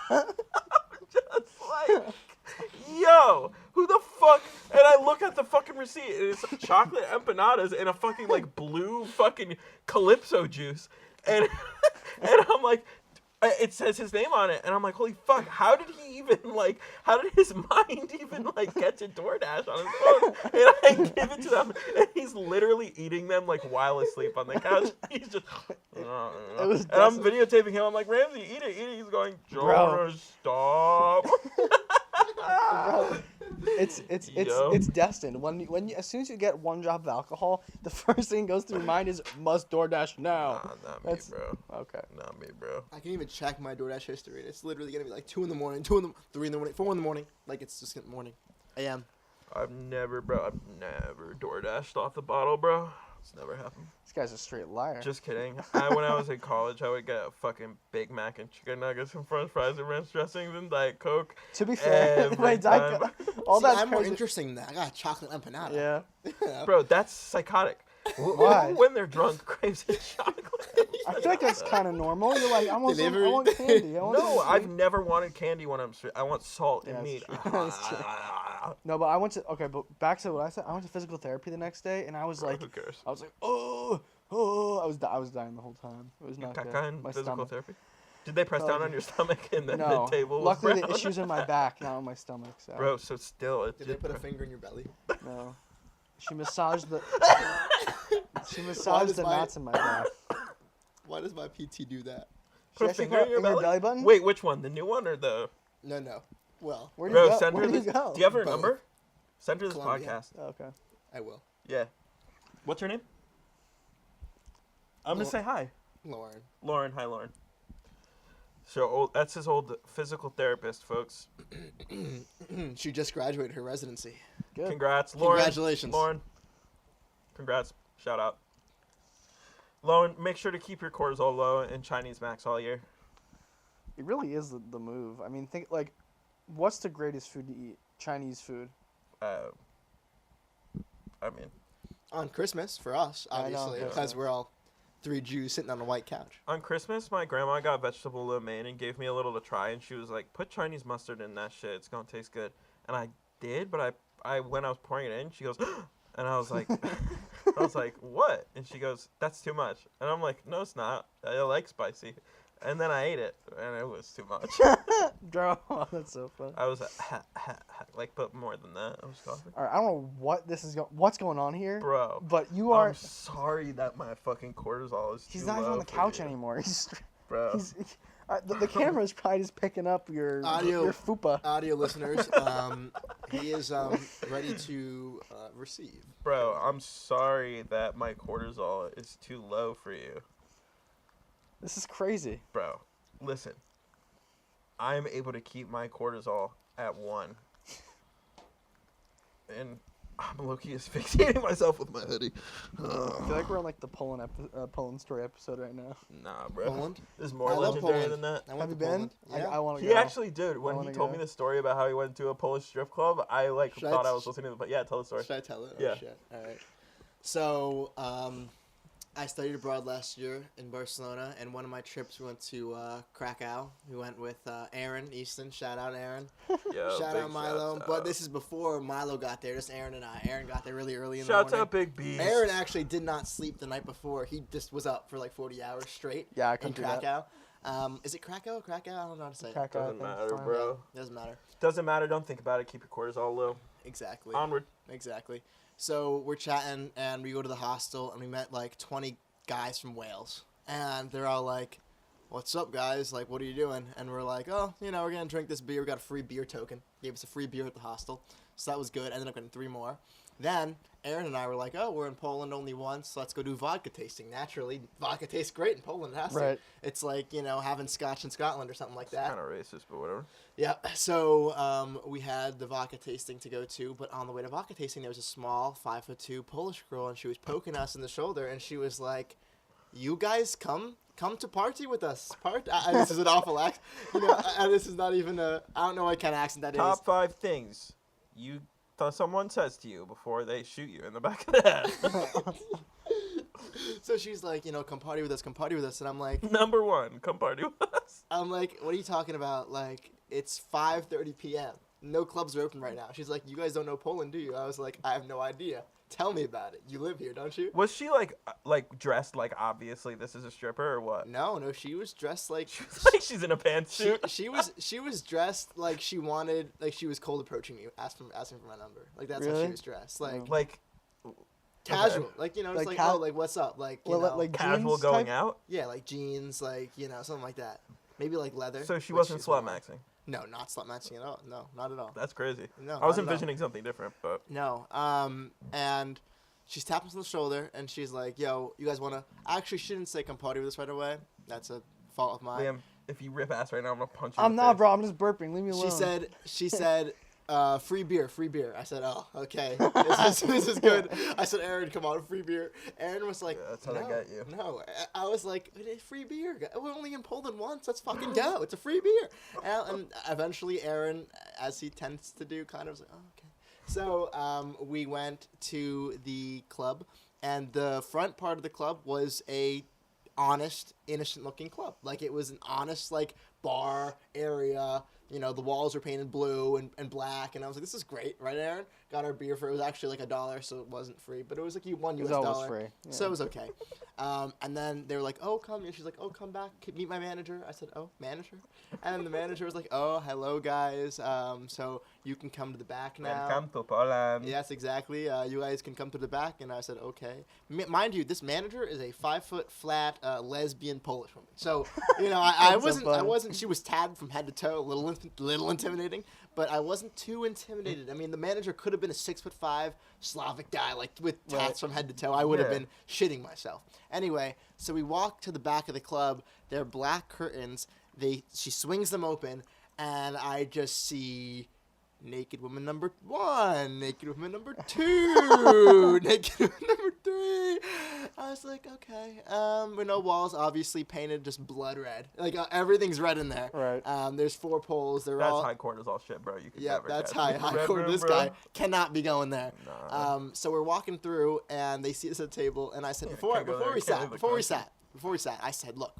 I'm just like, yo, who the fuck? And I look at the fucking receipt, and it's chocolate empanadas and a fucking, like, blue fucking Calypso juice. And I'm like, it says his name on it, and I'm like, holy fuck, how did his mind even, like, get to DoorDash on his phone? And I give it to them, and he's literally eating them, like, while asleep on the couch. He's just, and I'm videotaping him. I'm like, Ramsey, eat it. He's going, Jonah, stop. Bro, It's destined. When you, as soon as you get one drop of alcohol, the first thing goes through your mind is must DoorDash now. Nah, not That's- me, bro. Okay. Not me, bro. I can even check my DoorDash history. It's literally gonna be like 2 in the morning, 3 in the morning, 4 in the morning. Like it's just morning, a.m. I've never DoorDashed off the bottle, bro. It's never happened. This guy's a straight liar. Just kidding. When I was in college, I would get a fucking Big Mac and chicken nuggets and french fries and ranch dressings and Diet Coke. To be fair, every my time. all See, that's I'm more crazy. interesting than that. I got a chocolate empanada. Yeah. Bro, that's psychotic. Why? When they're drunk, craves a chocolate. I feel like that's kind of normal. You're like, I want Delivery. candy. I want No, something I've sweet. never wanted candy when I'm straight. I want salt Yeah, and that's meat. true. That's true. No, but I went to but back to what I said. I went to physical therapy the next day, and I was like, Who cares? I was like, I was dying the whole time. It was not good. Caca in My physical stomach. therapy? Did they press down on your stomach and then No. the table was Luckily, the brown? issue's in my back, not on my stomach. So. Bro, so still, it Did they did put a press- finger in your belly? No. She massaged the. She Why massaged does the my- knots in my back. Why does my PT do that? Put a actually finger put in your belly? belly button? Wait, which one? The new one or the? No. Well, Where do Bro, you go? send Where her do you this. go? Do you have her Both. number? Send her this Columbia. podcast. Oh, okay. I will. Yeah. What's her name? I'm gonna Lo- say hi. Lauren. Lauren. Hi, Lauren. So that's his old physical therapist, folks. She just graduated her residency. Good. Congrats, Lauren. Congratulations. Lauren. Congrats. Shout out. Lauren, make sure to keep your cortisol low and Chinese max all year. It really is the move. I mean, think like, what's the greatest food to eat? Chinese food. I mean, On Christmas for us, I know, obviously, yeah. because we're all 3 Jews sitting on a white couch. on Christmas, my grandma got vegetable lo mein and gave me a little to try, and she was like, "Put Chinese mustard in that shit. It's gonna taste good." And I did, but I when I was pouring it in, she goes, and I was like, I was like, "What?" And she goes, "That's too much." And I'm like, "No, it's not. I like spicy." And then I ate it, and it was too much. Bro, that's so funny. I was like, but more than that, I was coughing. All right, I don't know what what's going on here, Bro, but you are. I'm sorry that my fucking cortisol is He's too not even low on the for couch you. anymore. Bro. The camera's probably just picking up your Audio. fupa. Audio listeners, he is ready to receive. Bro, I'm sorry that my cortisol is too low for you. This is crazy. Bro, listen. I'm able to keep my cortisol at 1. And I'm low-key asphyxiating myself with my hoodie. I feel like we're on like the Poland story episode right now. Nah, bro. Poland? There's more I love legendary Poland. than that. I went Have you to been? Poland. Yeah. I want to He go. actually did. When he wanna told me go. the story about how he went to a Polish strip club, I Should I thought I t- was listening to the... But yeah, tell the story. Should I tell it? Yeah. Oh, shit. All right. So, I studied abroad last year in Barcelona, and one of my trips we went to Krakow. We went with Aaron Easton. Shout out, Aaron. Yo, Shout big out, Milo. shouts But out. this is before Milo got there, just Aaron and I. Aaron got there really early in Shouts the morning. out Big Beast. Aaron actually did not sleep the night before. He just was up for like 40 hours straight Yeah, I in couldn't do that. Krakow. Is it Krakow? Krakow? I don't know how to say it. Krakow, I Doesn't think, matter, fine. bro. Doesn't matter. Doesn't matter. Don't think about it. Keep your cortisol low. Exactly. Onward. Exactly. So we're chatting, and we go to the hostel, and we met like 20 guys from Wales. And they're all like, "What's up, guys? Like, what are you doing?" And we're like, "Oh, we're going to drink this beer. We got a free beer token." Gave us a free beer at the hostel. So that was good. Ended up getting 3 more. Then Aaron and I were like, "Oh, we're in Poland only once. So let's go do vodka tasting." Naturally, vodka tastes great in Poland. It has to. Right. It's like, having scotch in Scotland or something like that. Kind of racist, but whatever. Yeah, so we had the vodka tasting to go to, but on the way to vodka tasting, there was a small 5'2" Polish girl, and she was poking us in the shoulder, and she was like, "You guys come to party with us." This is an awful accent. This is not even I don't know what kind of accent that is. Top 5 things you thought someone says to you before they shoot you in the back of the head. So she's like, "Come party with us, come party with us," and I'm like, Number 1, come party with us. "What are you talking about? Like, it's 5:30 p.m. No clubs are open right now." She's like, "You guys don't know Poland, do you?" I was like, "I have no idea. Tell me about it. You live here, don't you?" Was she like dressed like obviously this is a stripper or what? No, she was dressed like Like she's in a pantsuit. she was dressed like she wanted, like she was cold approaching me, asking for my number. Like that's how Really? she was dressed, like Like casual, okay. like it's Like like ca- oh, like what's up, like like casual jeans going type? out. yeah, like jeans, like something like that. Maybe like leather. So she which wasn't is slut more- maxing. No, not slot machine at all. No, not at all. That's crazy. No, I was not at all. envisioning something different, but No. And she's tapping us on the shoulder, and she's like, "Yo, you guys wanna?" Actually, she didn't say come party with us right away. That's a fault of mine. Liam, if you rip ass right now, I'm gonna punch you. I'm in the not, face. bro. I'm just burping. Leave me alone. She said, free beer. I said, oh, okay. This is good. I said, Aaron, come on, free beer. Aaron was like, Yeah, that's how they get you. No. I was like, free beer. We're only in Poland once. Let's fucking go. It's a free beer. And eventually Aaron, as he tends to do, kind of was like, oh, okay. So we went to the club, and the front part of the club was a honest, innocent-looking club. Like, it was an honest, like, bar area. You know, the walls were painted blue and black, and I was like, this is great, right, Aaron? Got our beer for, it was actually like $1, so it wasn't free, but it was like $1 US. It was always free. Yeah. So it was okay. And then they were like, oh, come, and she's like, oh, come back, meet my manager. I said, oh, manager? And then the manager was like, oh, hello, guys, so you can come to the back now. Welcome to Poland. Yes, exactly. You guys can come to the back, and I said, okay. Mind you, this manager is a 5-foot flat lesbian Polish woman. So, you know, I wasn't. She was tagged from head to toe, a little intimidating, but I wasn't too intimidated. I mean, the manager could have been a 6'5" Slavic guy, like with tats from head to toe. I would have been shitting myself. Anyway, so we walk to the back of the club. There are black curtains. She swings them open, and I just see naked woman number 1, naked woman number 2, naked woman number 3. I was like, okay. With no walls, obviously painted just blood red. Like everything's red in there. Right. There's 4 poles. They're That's all. high cortisol shit, bro. You can Yeah, never that's catch high me. Red cortisol. room, This bro. guy cannot be going there. Nah. So we're walking through, and they see us at the table, and I said, Yeah, before can't go there, we can't leave the sat, I said, look,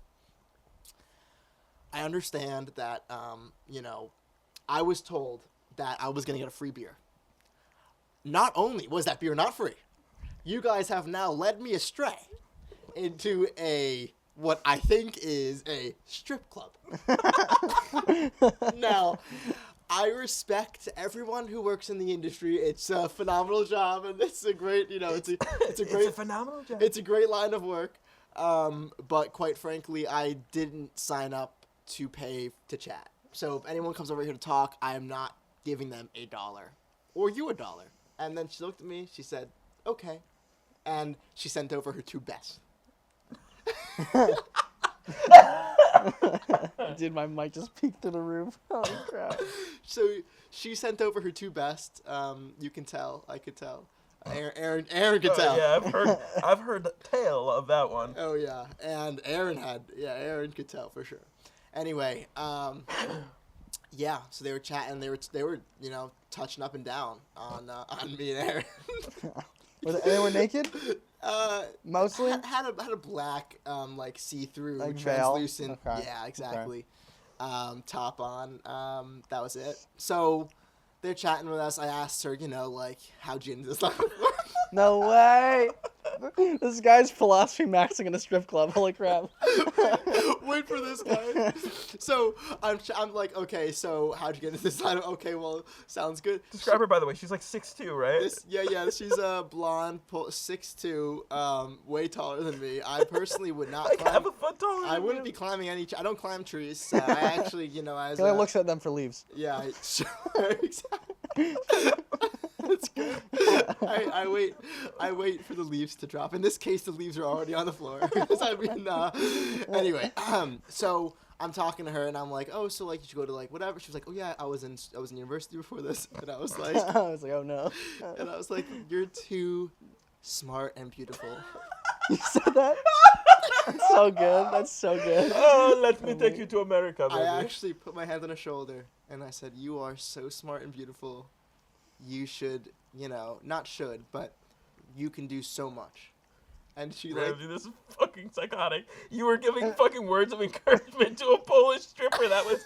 I understand that, you know, I was told that I was going to get a free beer. Not only was that beer not free, you guys have now led me astray into what I think is a strip club. Now, I respect everyone who works in the industry. It's a phenomenal job, and it's a great, you know, it's a great, It's a phenomenal job. it's a great line of work. But quite frankly, I didn't sign up to pay to chat. So if anyone comes over here to talk, I am not giving them $1 or you $1. And then she looked at me. She said, "Okay," and she sent over her 2 best. Dude, my mic just peeked through the roof. Holy crap. So she sent over her 2 best. You can tell. I could tell. Aaron could tell. Yeah, I've heard the tale of that one. Oh yeah, and Aaron could tell for sure. Anyway, yeah, so they were chatting. They were you know touching up and down on me and Aaron. They were naked? Mostly? Had a black like see-through Like translucent. veil? Okay. Yeah, exactly. Okay. Top on. That was it. So they're chatting with us. I asked her, you know, like, how'd you into this life? No way. This guy's philosophy maxing in a strip club. Holy crap. Wait for this guy. So I'm like, okay, so how'd you get into this line? Okay, well, sounds good. Describe her, by the way. She's like 6'2", right? Yeah, she's a blonde, 6'2", way taller than me. I personally would not Like climb. half a foot taller. I than wouldn't you. be climbing any. I don't climb trees. So I actually, you know, as He only looks at them for leaves. yeah, sure, exactly. That's good. I wait for the leaves to drop. In this case, the leaves are already on the floor. I mean, anyway, so I'm talking to her and I'm like, oh, so like you should go to like whatever. She was like, oh yeah, I was in university before this, and I was like, I was like, oh no. and I was like, you're too smart and beautiful. You said that? That's so good. That's so good. Oh, let me take you to America, baby. I actually put my hand on her shoulder and I said, you are so smart and beautiful. You should, you know, not should, but you can do so much. And she like, Ramsey, this is fucking psychotic. You were giving fucking words of encouragement to a Polish stripper that was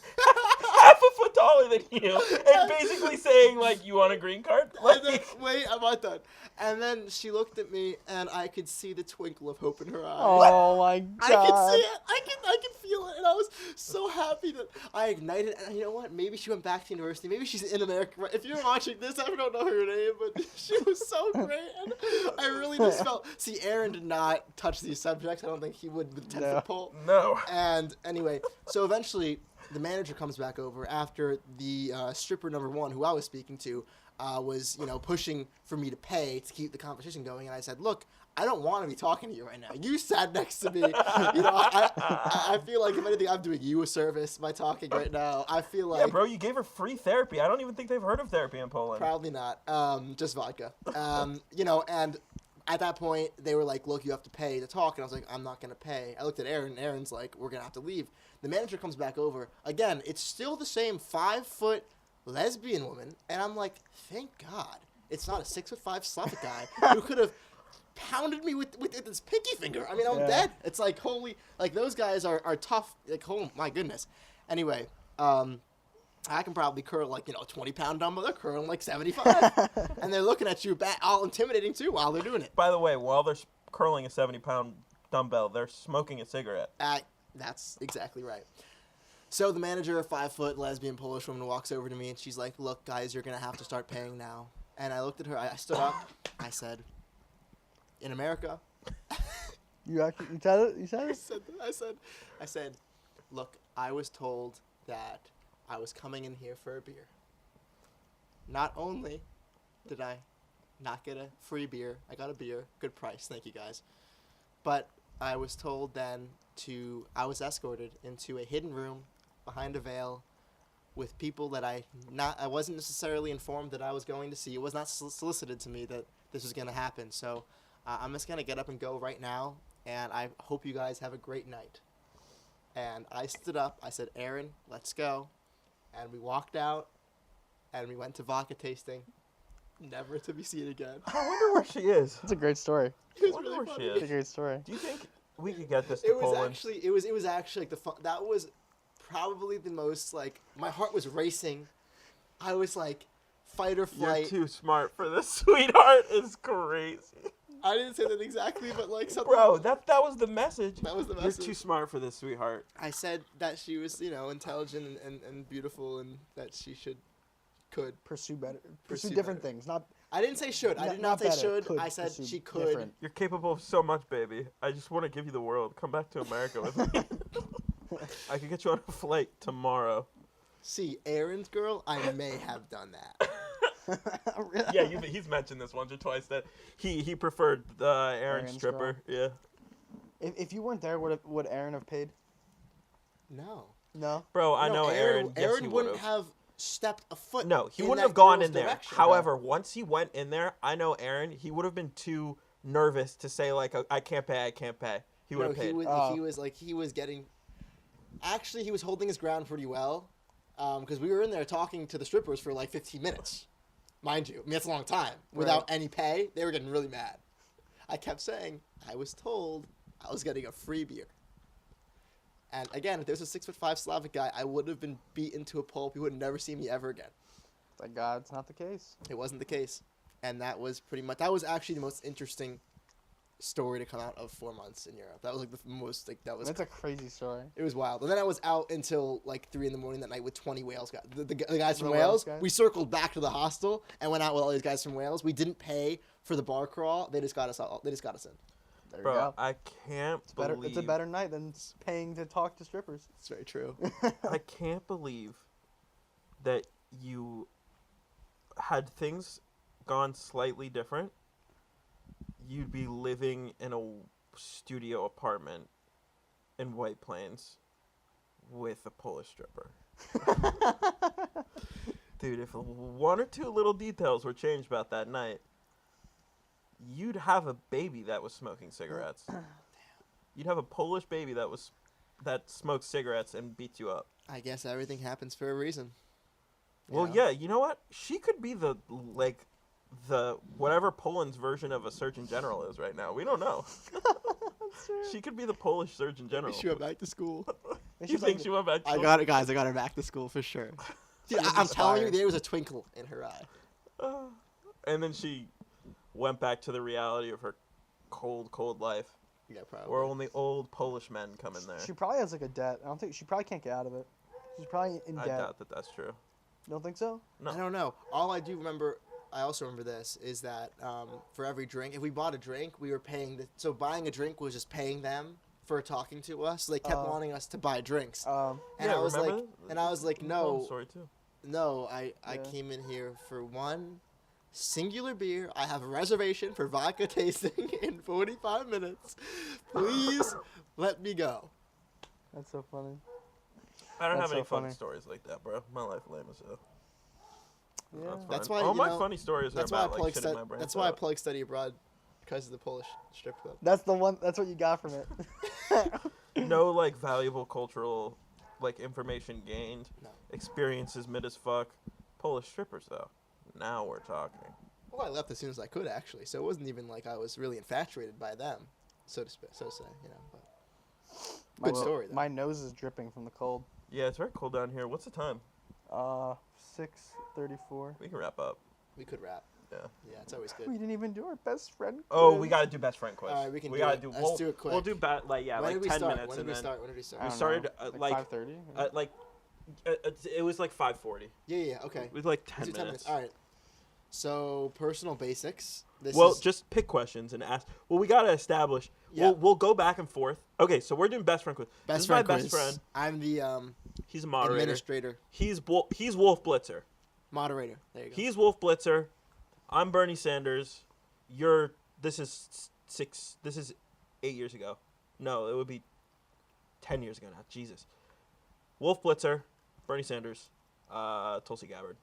half a foot taller than you, and basically saying like, "You want a green card?" and then, wait, I'm not done. And then she looked at me, and I could see the twinkle of hope in her eyes. Oh my god. I could see it. I could feel it, and I was so happy that I ignited. And you know what? Maybe she went back to university. Maybe she's in America. If you're watching this, I don't know her name, but she was so great, and I really just felt. See, Aaron did not touch these subjects. I don't think he would with 10-foot pole. No. And anyway, so eventually the manager comes back over after the stripper number one, who I was speaking to, was pushing for me to pay to keep the conversation going, and I said, "Look, I don't want to be talking to you right now. You sat next to me. I feel like if anything, I'm doing you a service by talking right now. I feel like Yeah, bro, you gave her free therapy. I don't even think they've heard of therapy in Poland. probably not. Just vodka. And at that point, they were like, "Look, you have to pay to talk," and I was like, "I'm not gonna pay." I looked at Aaron, and Aaron's like, "We're gonna have to leave." The manager comes back over again. It's still the same 5-foot lesbian woman, and I'm like, "Thank God, it's not a 6'5" Slavic guy who could have pounded me with his pinky finger. I mean, I'm dead. It's like, holy, like those guys are tough. Like, oh my goodness. Anyway, I can probably curl like 20-pound dumbbell. They're curling like 75, and they're looking at you all intimidating too while they're doing it. By the way, while they're curling a 70-pound dumbbell, they're smoking a cigarette. That's exactly right. So the manager, a 5-foot lesbian Polish woman, walks over to me and she's like, "Look, guys, you're gonna have to start paying now." And I looked at her. I stood up. I said, "In America." You said it? You said it? I said, "Look, I was told that I was coming in here for a beer. Not only did I not get a free beer, I got a beer, good price, thank you guys. But I was told then I was escorted into a hidden room behind a veil with people that I wasn't necessarily informed that I was going to see. It was not solicited to me that this was going to happen. So I'm just going to get up and go right now, and I hope you guys have a great night." And I stood up. I said, "Aaron, let's go." And we walked out, and we went to vodka tasting, never to be seen again. I wonder where she is. That's a great story. It was I wonder really where funny. she It's a is. great story. Do you think we could get this to It was Poland? actually like the fun. That was probably the most, like, my heart was racing. I was like, fight or You're flight. too smart for this, sweetheart. It's crazy. I didn't say that exactly, but like something. Bro, that was the message. That was the You're message. too smart for this, sweetheart. I said that she was, intelligent and beautiful, and that she could. Pursue Pursue different better. things. Not I didn't say should. I Not- did not not say better. should. Could I said pursue she could. different. You're capable of so much, baby. I just want to give you the world. Come back to America with me. I could get you on a flight tomorrow. See, Aaron's girl, I may have done that. Really? Yeah, he's mentioned this once or twice that he preferred the Aaron Aaron's stripper. girl. Yeah. If you weren't there, would Aaron have paid? No. No. Bro, I No, know Aaron. Yes, Aaron he wouldn't would've. have stepped a foot. No, he in wouldn't that have gone girl's in there. direction. However, once he went in there, I know Aaron, he would have been too nervous to say, like, I can't pay. He would No, have paid. he was getting. Actually, he was holding his ground pretty well, because we were in there talking to the strippers for like 15 minutes, mind you. I mean, that's a long time without any pay. They were getting really mad. I kept saying I was told I was getting a free beer. And again, if there was a 6'5" Slavic guy, I would have been beaten to a pulp. He would never see me ever again. Thank God it's not the case. It wasn't the case, and that was actually the most interesting story to come out of 4 months in Europe. That was like the most That's a crazy story. It was wild. And then I was out until like 3 a.m. that night with 20 Wales guys. The guys from The Wales Wales. guys? We circled back to the hostel and went out with all these guys from Wales. We didn't pay for the bar crawl. They just got us out. They just got us in. There you Bro, go. I can't believe. It's a better night than paying to talk to strippers. It's very true. I can't believe that you had things gone slightly different. You'd be living in a studio apartment in White Plains with a Polish stripper. Dude, if one or two little details were changed about that night, you'd have a baby that was smoking cigarettes. You'd have a Polish baby that smokes cigarettes and beats you up. I guess everything happens for a reason. Well, yeah, you know what? She could be the whatever Poland's version of a Surgeon General is right now. We don't know. She could be the Polish Surgeon General. She went back to school. You think she went back to I school? got it, guys. I got her back to school for sure. Dude, I'm telling you, there was a twinkle in her eye. And then she went back to the reality of her cold, cold life. Yeah, probably. Where only old Polish men come in there. She probably has like a debt. I don't think she probably can't get out of it. She's probably in I debt. doubt that that's true. You don't think so? No. I don't know. All I do remember, I also remember this, is that for every drink, if we bought a drink, we were paying so buying a drink was just paying them for talking to us. They kept wanting us to buy drinks. Um, And Yeah, I was remember like, that? and I was like, Long no, story too. no, I Yeah. came in here for one singular beer. I have a reservation for vodka tasting in 45 minutes. Please let me go. that's so funny. I don't That's have any so fun funny. stories like that, bro. My life lame as hell. Yeah. That's fine. why, all you my know, funny stories are That's why I about like plug shit in my brain. That's why I plug study abroad, because of the Polish strip club. That's the one. That's what you got from it. No like valuable cultural like information gained. No. Experiences mid as fuck. Polish strippers though. Now we're talking. Well, I left as soon as I could, actually, so it wasn't even like I was really infatuated by them, so to say, you know. But good story, though. My nose is dripping from the cold. Yeah, it's very cold down here. What's the time? 6:34. We can wrap up. We could rap. Yeah. Yeah, it's always We good. didn't even do our best friend. Oh, quiz. we gotta do best friend quiz. All right, we can do gotta it. do. Let's We'll do it quick. We'll do like when like did we 10 start? minutes When and did we then start? When did we start? I we don't started know, like 5:30. like it was like 5:40. Yeah, okay. It was like Let's 10 do 10 minutes. All right. So, personal basics. This Well, is, just pick questions and ask. Well, we gotta establish. Yeah. We'll go back and forth. Okay, so we're doing best friend quiz. This best is friend my quiz. best friend. I'm the He's a moderator. administrator. He's Wolf Blitzer. Moderator. There you go. He's Wolf Blitzer. I'm Bernie Sanders. This is 8 years ago. No, it would be 10 years ago now. Jesus. Wolf Blitzer, Bernie Sanders, Tulsi Gabbard.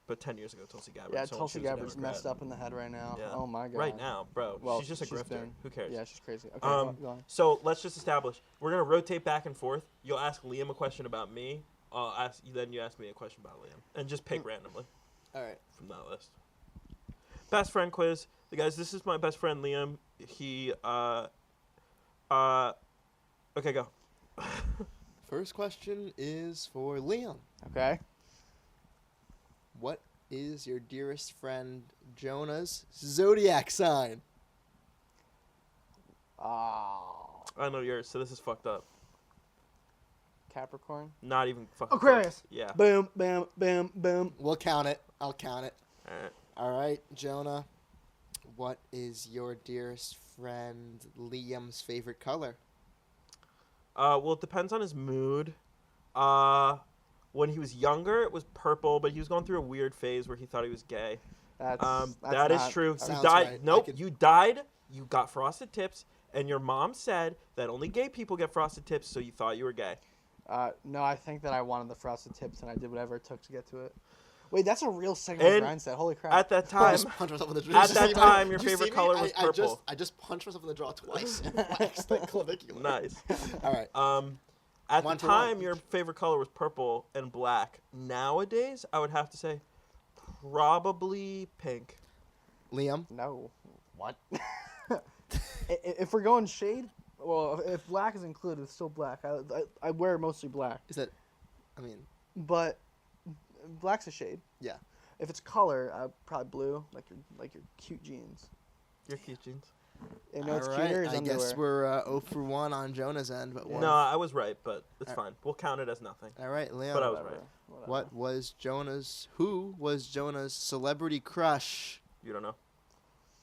But 10 years ago, Tulsi Gabbard. Yeah, so when Tulsi she was a Gabbard's Democrat. messed up in the head right now. Yeah. Oh my god. Right now, bro. Well, she's just a grifter. been- Who cares? Yeah, she's crazy. Okay, go on. So let's just establish. We're gonna rotate back and forth. You'll ask Liam a question about me. Then you ask me a question about Liam, and just pick randomly All right. from that list. Best friend quiz. Guys, this is my best friend Liam. He okay, go. First question is for Liam. Okay. What is your dearest friend Jonah's zodiac sign? Oh, I know yours, so this is fucked up. Capricorn. Not even fucking Aquarius. close. Yeah. Boom, boom, boom, boom. We'll count it. I'll count it. All right. All right, Jonah. What is your dearest friend Liam's favorite color? Well, it depends on his mood. When he was younger, it was purple, but he was going through a weird phase where he thought he was gay. That's That is not- true. You Sounds died. right. Nope. I could- You died. You got frosted tips, and your mom said that only gay people get frosted tips, so you thought you were gay. No, I think that I wanted the frosted tips, and I did whatever it took to get to it. Wait, that's a real segment And grind set. Holy crap! At that I time, just punched myself in the at Did you that see time, me? your Did you favorite see me? color was purple. I just punched myself in the jaw twice and waxed that clavicular. Nice. All right. At One the for one. time, your favorite color was purple and black. Nowadays, I would have to say probably pink. Liam. No. What? If we're going shade, well, if black is included, it's still black. I wear mostly black, Is that? I mean, but black's a shade. yeah. If it's color, probably blue, like your cute jeans. Your cute jeans. And no, it's All cuter right. is I underwear. guess we're 0 for 1 on Jonah's end, but Yeah. one. No, I was right, but it's Uh, fine. We'll count it as nothing. All right, Liam. But I was Whatever, right. whatever. Who was Jonah's celebrity crush? You don't know.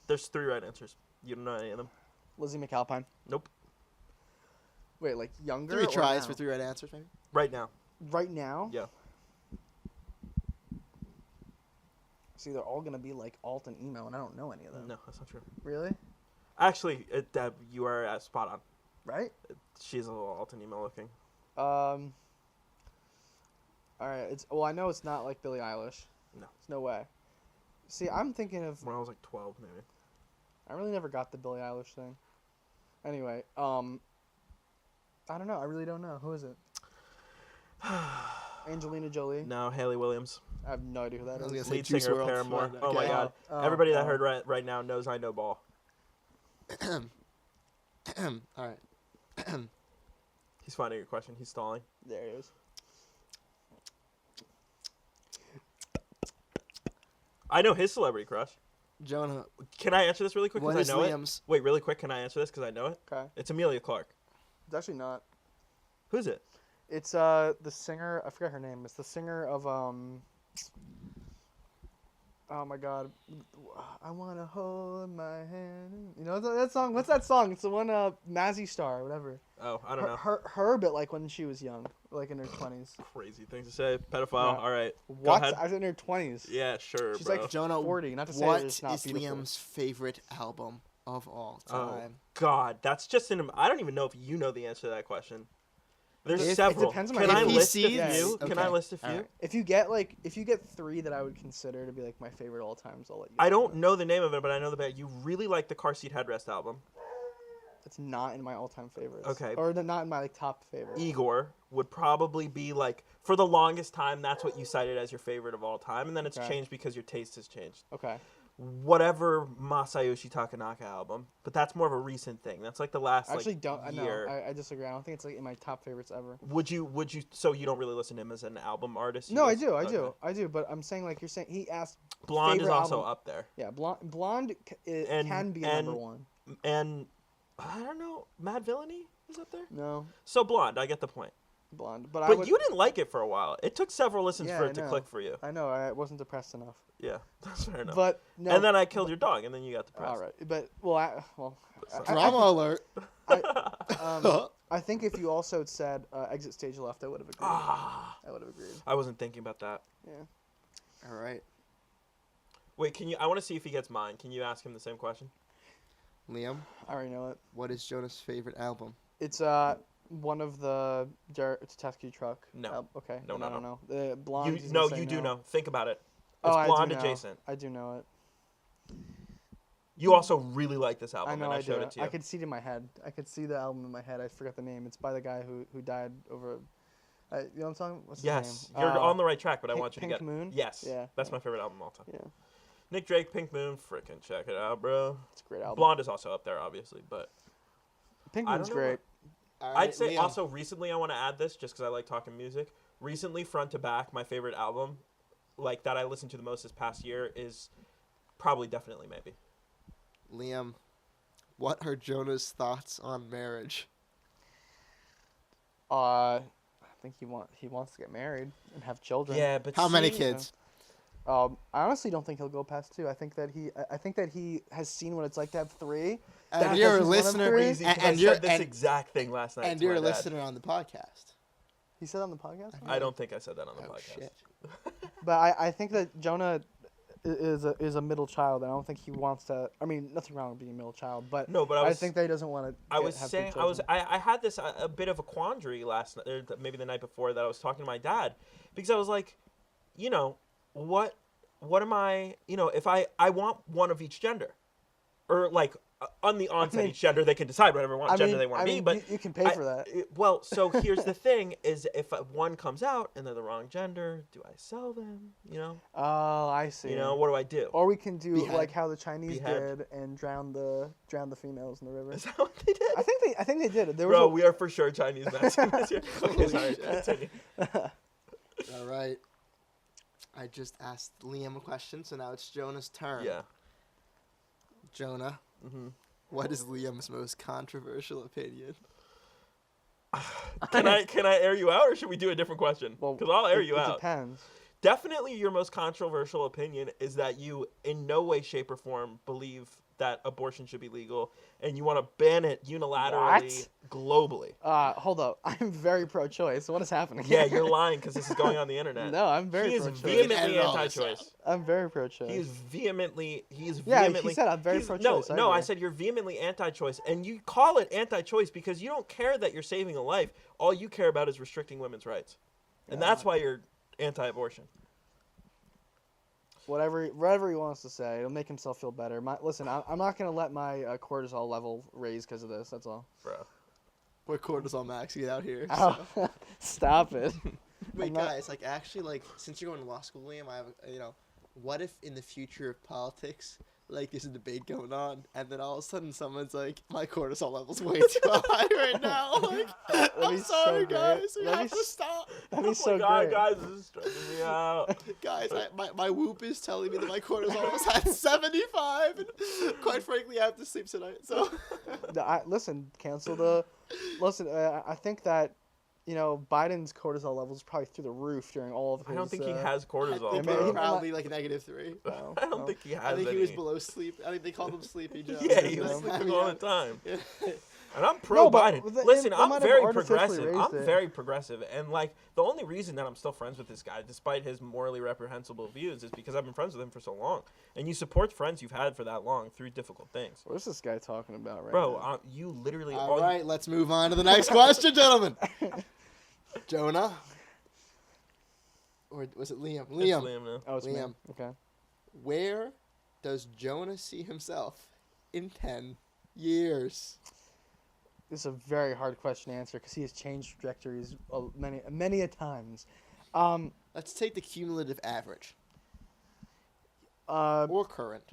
There's 3 right answers. You don't know any of them. Lizzie McAlpine. Nope. Wait, like younger? 3 or tries now? for 3 right answers, maybe. Right now. Right now? Yeah. See, they're all gonna be like alt and emo, and I don't know any of them. No, that's not true. Really? Actually, you are spot on. Right? She's a little alt and emo looking. All right. I know it's not like Billie Eilish. No. There's no way. See, I'm thinking of. When I was like 12, maybe. I really never got the Billie Eilish thing. Anyway, I don't know. I really don't know. Who is it? Angelina Jolie. No, Haley Williams. I have no idea who that I was is. gonna say Lead Juice singer of WRLD. Paramore. But, Oh my okay. god. Oh, Everybody that oh. heard right now knows I know ball. All right. He's finding your question. He's stalling. There it is. I know his celebrity crush. Jonah. Can I answer this really quick? What Because is I know Liam's? it. Wait, really quick. Can I answer this? Because I know it. Okay. It's Amelia Clark. It's actually not. Who's it? It's the singer. I forgot her name. It's the singer of Oh my god, I wanna hold my hand. You know that song? What's that song? It's the one Mazzy Star, or whatever. Oh, I don't know. Her, but like when she was young, like in her 20s. Crazy thing to say. Pedophile. Yeah. All right. Go What? ahead. I was in her 20s. Yeah, sure, She's bro. like Jonah, 40. Not to say what that it's not is beautiful. Liam's favorite album of all Oh time? God, that's just an. I don't even know if you know the answer to that question. There's It several. depends on Can my I favorite. list a Yeah, few? Can I okay. list a few? Alright. If you get 3 that I would consider to be like my favorite of all times, I'll let you. I don't know the name of it, but I know the band. You really like the Car Seat Headrest album. It's not in my all-time favorites. Okay. Or not in my like top favorites. Igor would probably be like, for the longest time, that's what you cited as your favorite of all time, and then it's Okay. changed because your taste has changed. Okay. Whatever Masayoshi Takanaka album, but that's more of a recent thing. That's like the last I actually like don't. I know. year. I disagree. I don't think it's like in my top favorites ever. Would you? So you don't really listen to him as an album artist? You No, I listen- do. okay. I do. But I'm saying like you're saying he asked. Blonde is favorite also album. up there, Yeah, Blonde And- can be and- number 1. and I don't know. Mad Villainy is up there. No, So Blonde, I get the point. Blonde. But I But would. you didn't like it for a while. It took several listens Yeah, for I it to know. click for you. I know. I wasn't depressed enough. Yeah, that's fair enough. But no. And then I killed your dog, and then you got depressed. All right. But well, Drama alert. I think if you also had said Exit Stage Left, I would have agreed. Ah, I would have agreed. I wasn't thinking about that. Yeah. All right, Wait, can you? I want to see if he gets mine. Can you ask him the same question? Liam, I already know it. what is Jonah's favorite album? It's one of the Tedeschi truck. No. Okay. No, then no, I don't no. know. The Blonde. You he's no, gonna say you do no. know. Think about it. Oh, It's I do Blonde know. adjacent. I do know it. You also really like this album, I know and I I showed do. it to you. I could see it in my head. I could see the album in my head. I forgot the name. It's by the guy who died over. You know what I'm talking? What's his Yes, name? you're on the right track, but I Pink- want you to Pink get. Moon? Yes. Yeah. That's my favorite album of all time. Yeah, Nick Drake, Pink Moon, frickin' check it out, bro. it's a great album. Blonde is also up there, obviously, but Pink I Moon's don't know great. All I'd say Liam. also recently I want to add this just because I like talking music. Recently, front to back, my favorite album, like that I listened to the most this past year is probably definitely maybe. Liam, what are Jonah's thoughts on marriage? I think he wants to get married and have children. Yeah, but How many seeing- kids? I honestly don't think he'll go past 2. I think that he has seen what it's like to have 3. And That- you're a that's just one of listener, three? Crazy, 'cause and I you're said this exact thing last night. and to you're my a dad. listener on the podcast. He said on the podcast. I don't think I said that on the Oh podcast. shit! But I think that Jonah is a middle child, and I don't think he wants to. I mean, nothing wrong with being a middle child, but No, but I think that he doesn't want to. I was saying I had this a bit of a quandary last night, or maybe the night before, that I was talking to my dad, because I was like, you know, what am I, you know, if I want one of each gender, or like on the onset mean- each gender they can decide whatever gender they want to be, but you can pay for that. well, so here's the thing: is if one comes out and they're the wrong gender, do I sell them? You know, Oh, I see. you know, what do I do? Or we can do Behead. like how the Chinese Behead. did and drown the females in the river. Is that what they did? I think they did. There Bro, was we are for sure Chinese Mexicans this year. Okay, sorry. Continue. All right. I just asked Liam a question, so now it's Jonah's turn. Yeah. Jonah, hmm what is Liam's most controversial opinion? Can I air you out, or should we do a different question? Well, Because I'll air you it out. depends. Definitely, your most controversial opinion is that you, in no way, shape, or form, believe that abortion should be legal, and you want to ban it unilaterally, globally. Hold up. I'm very pro-choice. What is happening? Yeah, you're lying because this is going on the internet. No, I'm very He is pro-choice. vehemently Edit all this anti-choice. I'm very pro-choice. He is vehemently. Yeah, he said I'm very he's- pro-choice. No, I no, I agree. said you're vehemently anti-choice, and you call it anti-choice because you don't care that you're saving a life. All you care about is restricting women's rights, and Yeah. that's why you're anti-abortion. Whatever he wants to say, it'll make himself feel better. Listen, I'm not gonna let my cortisol level raise because of this. That's all. Bro. We're cortisol maxing out here. Ow. Stop it. Wait, I'm not- guys, like actually, like since you're going to law school, Liam, I have, what if in the future of politics, like there's a debate going on, and then all of a sudden someone's like, my cortisol level's way too high right now. Like, I'm be so sorry, great. guys, we That'd have be to stop. That'd be Oh so my God, great. guys, this is stressing me out. Guys, my Whoop is telling me that my cortisol was at 75, and quite frankly, I have to sleep tonight. So, Listen, cancel the. Listen, I think that Biden's cortisol levels probably through the roof during all of his. I don't think he has I cortisol. think man, he he was might probably like -3. Oh, I don't well. think he has I think any. he was below sleep. I think they called him Sleepy Joe. Yeah, he was Yeah. sleeping Yeah. all the time. Yeah. And I'm pro but Biden. they Listen, I'm might have very artificially progressive. raised I'm it. very progressive, and like the only reason that I'm still friends with this guy, despite his morally reprehensible views, is because I've been friends with him for so long. And you support friends you've had for that long through difficult things, What's this guy talking about right bro. now? You literally. All right, let's move on to the next question, gentlemen. Jonah. Or was it Liam? It's Liam. Liam now. Oh, it's me. Liam. Okay. Where does Jonah see himself in 10 years? This is a very hard question to answer because he has changed trajectories many a times. Let's take the cumulative average. Uh, Or current.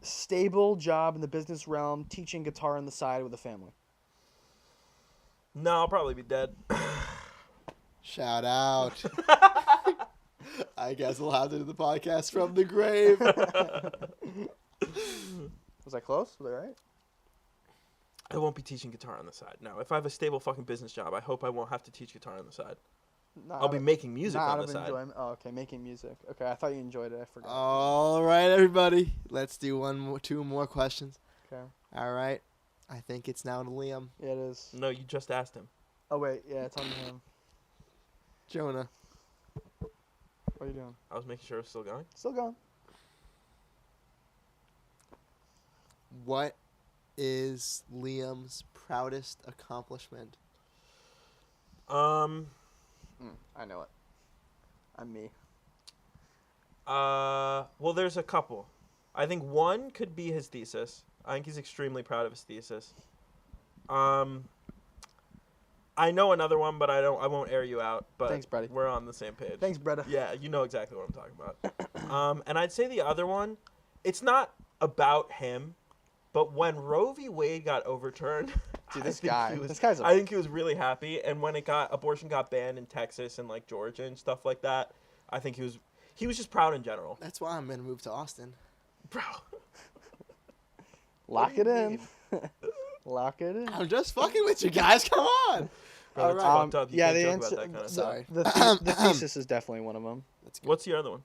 stable job in the business realm, teaching guitar on the side with a family. No, I'll probably be dead. Shout out. I guess we'll have to do the podcast from the grave. Was I close? Was I right? I won't be teaching guitar on the side. No, if I have a stable fucking business job, I hope I won't have to teach guitar on the side. I'll be making music not on out the of side. enjoyment. Oh, okay, making music. Okay, I thought you enjoyed it. I forgot. All right, everybody. Let's do two more questions. Okay. All right. I think it's now to Liam. Yeah, it is. No, you just asked him. Oh wait, yeah, it's on him. Jonah. What are you doing? I was making sure it was still going. Still going. What is Liam's proudest accomplishment? I know it. I'm me. Well, there's a couple. I think one could be his thesis. I think he's extremely proud of his thesis. I know another one, but I won't air you out. But Thanks, Brady. we're on the same page. Thanks, Bretta. Yeah, you know exactly what I'm talking about. And I'd say the other one, it's not about him, but when Roe v. Wade got overturned, Dude, I this think guy. he was- This guy's a I think he was really happy. And when abortion got banned in Texas and like Georgia and stuff like that, I think he was just proud in general. That's why I'm going to move to Austin. Bro. Lock do it you in. mean? Lock it in. I'm just fucking with you guys. Come on. Bro, that's Alright. fucked up. You Yeah, can't the joke answer. about that kind of the, stuff. Sorry. the thesis is definitely one of them. That's good. What's the other one?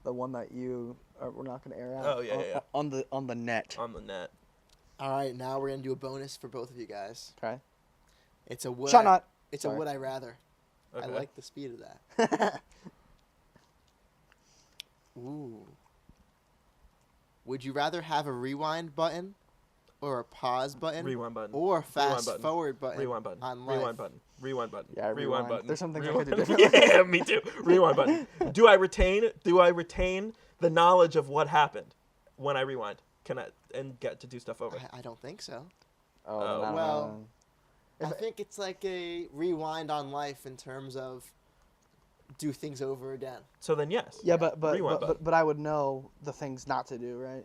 The one that we're not gonna air out. Oh, yeah, yeah. On the net. On the net. All right, now we're going to do a bonus for both of you guys. Okay. It's a would Shot not. It's Sorry. a would I rather. Okay. I like the speed of that. Ooh. Would you rather have a rewind button or a pause button Rewind button. or a fast button. forward button? Rewind button. on life? Rewind button. Rewind button. Yeah, rewind rewind. button. There's some things I Rewind. could do differently. Yeah, me too. Rewind button. Do I retain the knowledge of what happened when I rewind? Can I and get to do stuff over? I don't think so. Oh, Oh, no, well, no. I If- think it's like a rewind on life in terms of do things over again. So then yes. Yeah, but Rewind but I would know the things not to do, right?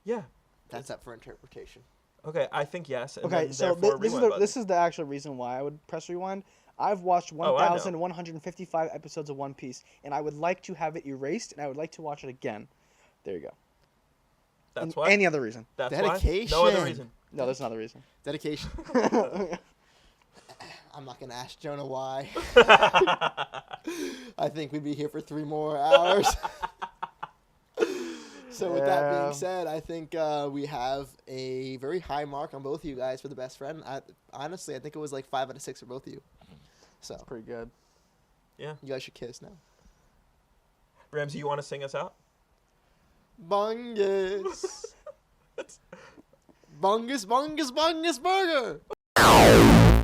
Yeah. That's up for interpretation. Okay, I think yes. And Okay, then so therefore this is rewind button. this is the actual reason why I would press rewind. I've watched Oh, I know. 1,155 episodes of One Piece, and I would like to have it erased, and I would like to watch it again. There you go. That's And why. Any other reason? That's why. Dedication. No other reason. No, there's another reason. Dedication. I'm not going to ask Jonah why. I think we'd be here for 3 more hours. So with that Yeah. being said, I think we have a very high mark on both of you guys for the best friend. Honestly, I think it was like 5 out of 6 for both of you. So Pretty good. you guys should kiss now. Ramsey, you want to sing us out? Bungus. Bungus, bungus, bungus burger.